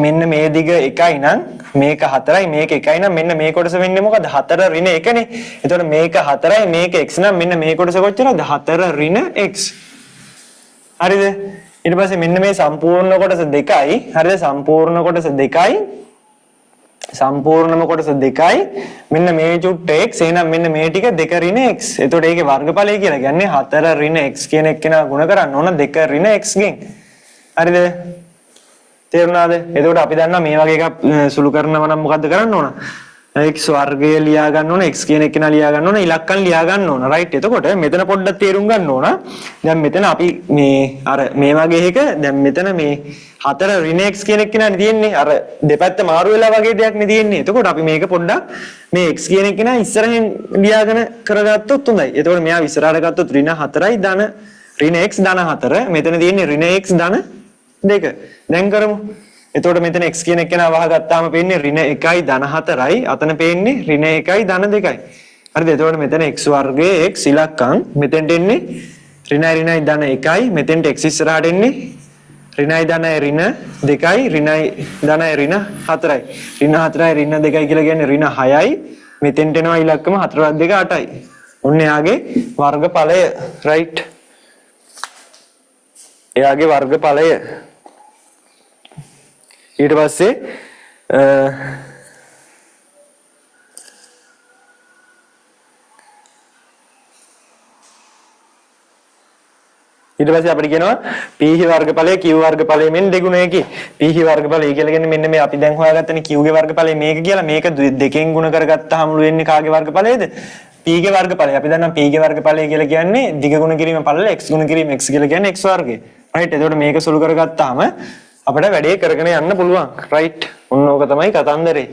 මෙන්න මේ දිග 1යි නම් මේක 4යි මේක 1යි නම් මෙන්න මේ කොටස වෙන්නේ මොකද? 4 ඍණ 1නේ. එතකොට මේක 4යි මේක x නම් මෙන්න මේ කොටස කොච්චරද? 4 ඍණ x. හරිද? ඊට පස්සේ මෙන්න මේ සම්පූර්ණ කොටස 2යි. හරිද? සම්පූර්ණ කොටස 2යි. සම්පූර්ණම කොටස 2යි. මෙන්න මේ චුට්ට x. එහෙනම් මෙන්න මේ ටික 2 ඍණ x. එතකොට ඒකේ වර්ගඵලය කියලා කියන්නේ 4 ඍණ x කියන එක කෙනා ගුණ කරන්න ඕන 2 ඍණ x ගෙන්. හරිද? තේරුණාද? එතකොට අපි දන්නවා මේ වගේ එකක් සුළු කරනවා නම් මොකද්ද කරන්න ඕන? x වර්ගය ලියා ගන්න ඕන x කියන එක කෙනා ලියා ගන්න ඕන ඉලක්කම් ලියා ගන්න ඕන. රයිට්. එතකොට මෙතන පොඩ්ඩක් තේරුම් ගන්න ඕන. දැන් මෙතන අපි මේ වගේ එක දැන් මෙතන මේ 4 ඍණ x කියන එක කෙනානේ තියෙන්නේ. අර දෙපැත්ත මාරු වෙලා වගේ දෙයක් නේ තියෙන්නේ. එතකොට අපි මේක පොඩ්ඩක් මේ x කියන එක කෙනා ඉස්සරහින් ලියාගෙන කරගත්තොත් හොඳයි. එතකොට මෙයා ඉස්සරහට ගත්තොත් ඍණ 4යි ධන ඍණ x ධන 4. මෙතන තියෙන්නේ ඍණ x ධන 2. දැන් කරමු. එතකොට මෙතන x කියන එක කෙනා වහගත්තාම පේන්නේ ඍණ 1යි ධන 4යි. අතන පේන්නේ ඍණ 1යි ධන 2යි. හරිද? එතකොට මෙතන x වර්ගයේ x ඉලක්කම් මෙතෙන්ට එන්නේ ඍණයි ධන 1යි. මෙතෙන්ට x ඉස්සරහට එන්නේ ඍණයි ධනයි ඍණ 2යි ඍණයි ධනයි ඍණ 4යි. ඍණ 4යි ඍණ 2යි කියලා කියන්නේ ඍණ 6යි. මෙතෙන්ට එනවා ඉලක්කම 4 + 2 8යි. ඔන්න එයාගේ වර්ගඵලය. රයිට්. එයාගේ වර්ගඵලය. ඊට පස්සේ අපිට කියනවා p ගේ වර්ගඵලය q වර්ගඵලය මෙන් දෙගුණයකි. p ගේ වර්ගඵලය කියලා කියන්නේ මෙන්න මේ අපි දැන් හොයාගත්තනේ q ගේ වර්ගඵලය මේක කියලා. මේක දෙකෙන් ගුණ කරගත්තාම මුළු වෙන්නේ කාගේ වර්ගඵලයද? p ගේ වර්ගඵලය. අපි දන්නවා p ගේ වර්ගඵලය කියලා කියන්නේ දිග ගුණ කිරීම පළල x ගුණ කිරීම x කියලා කියන්නේ x වර්ගය. රයිට්. එතකොට මේක සුළු කරගත්තාම අපිට වැඩේ කරගෙන යන්න පුළුවන්. රයිට්. ඔන්න ඕක තමයි කතන්දරේ.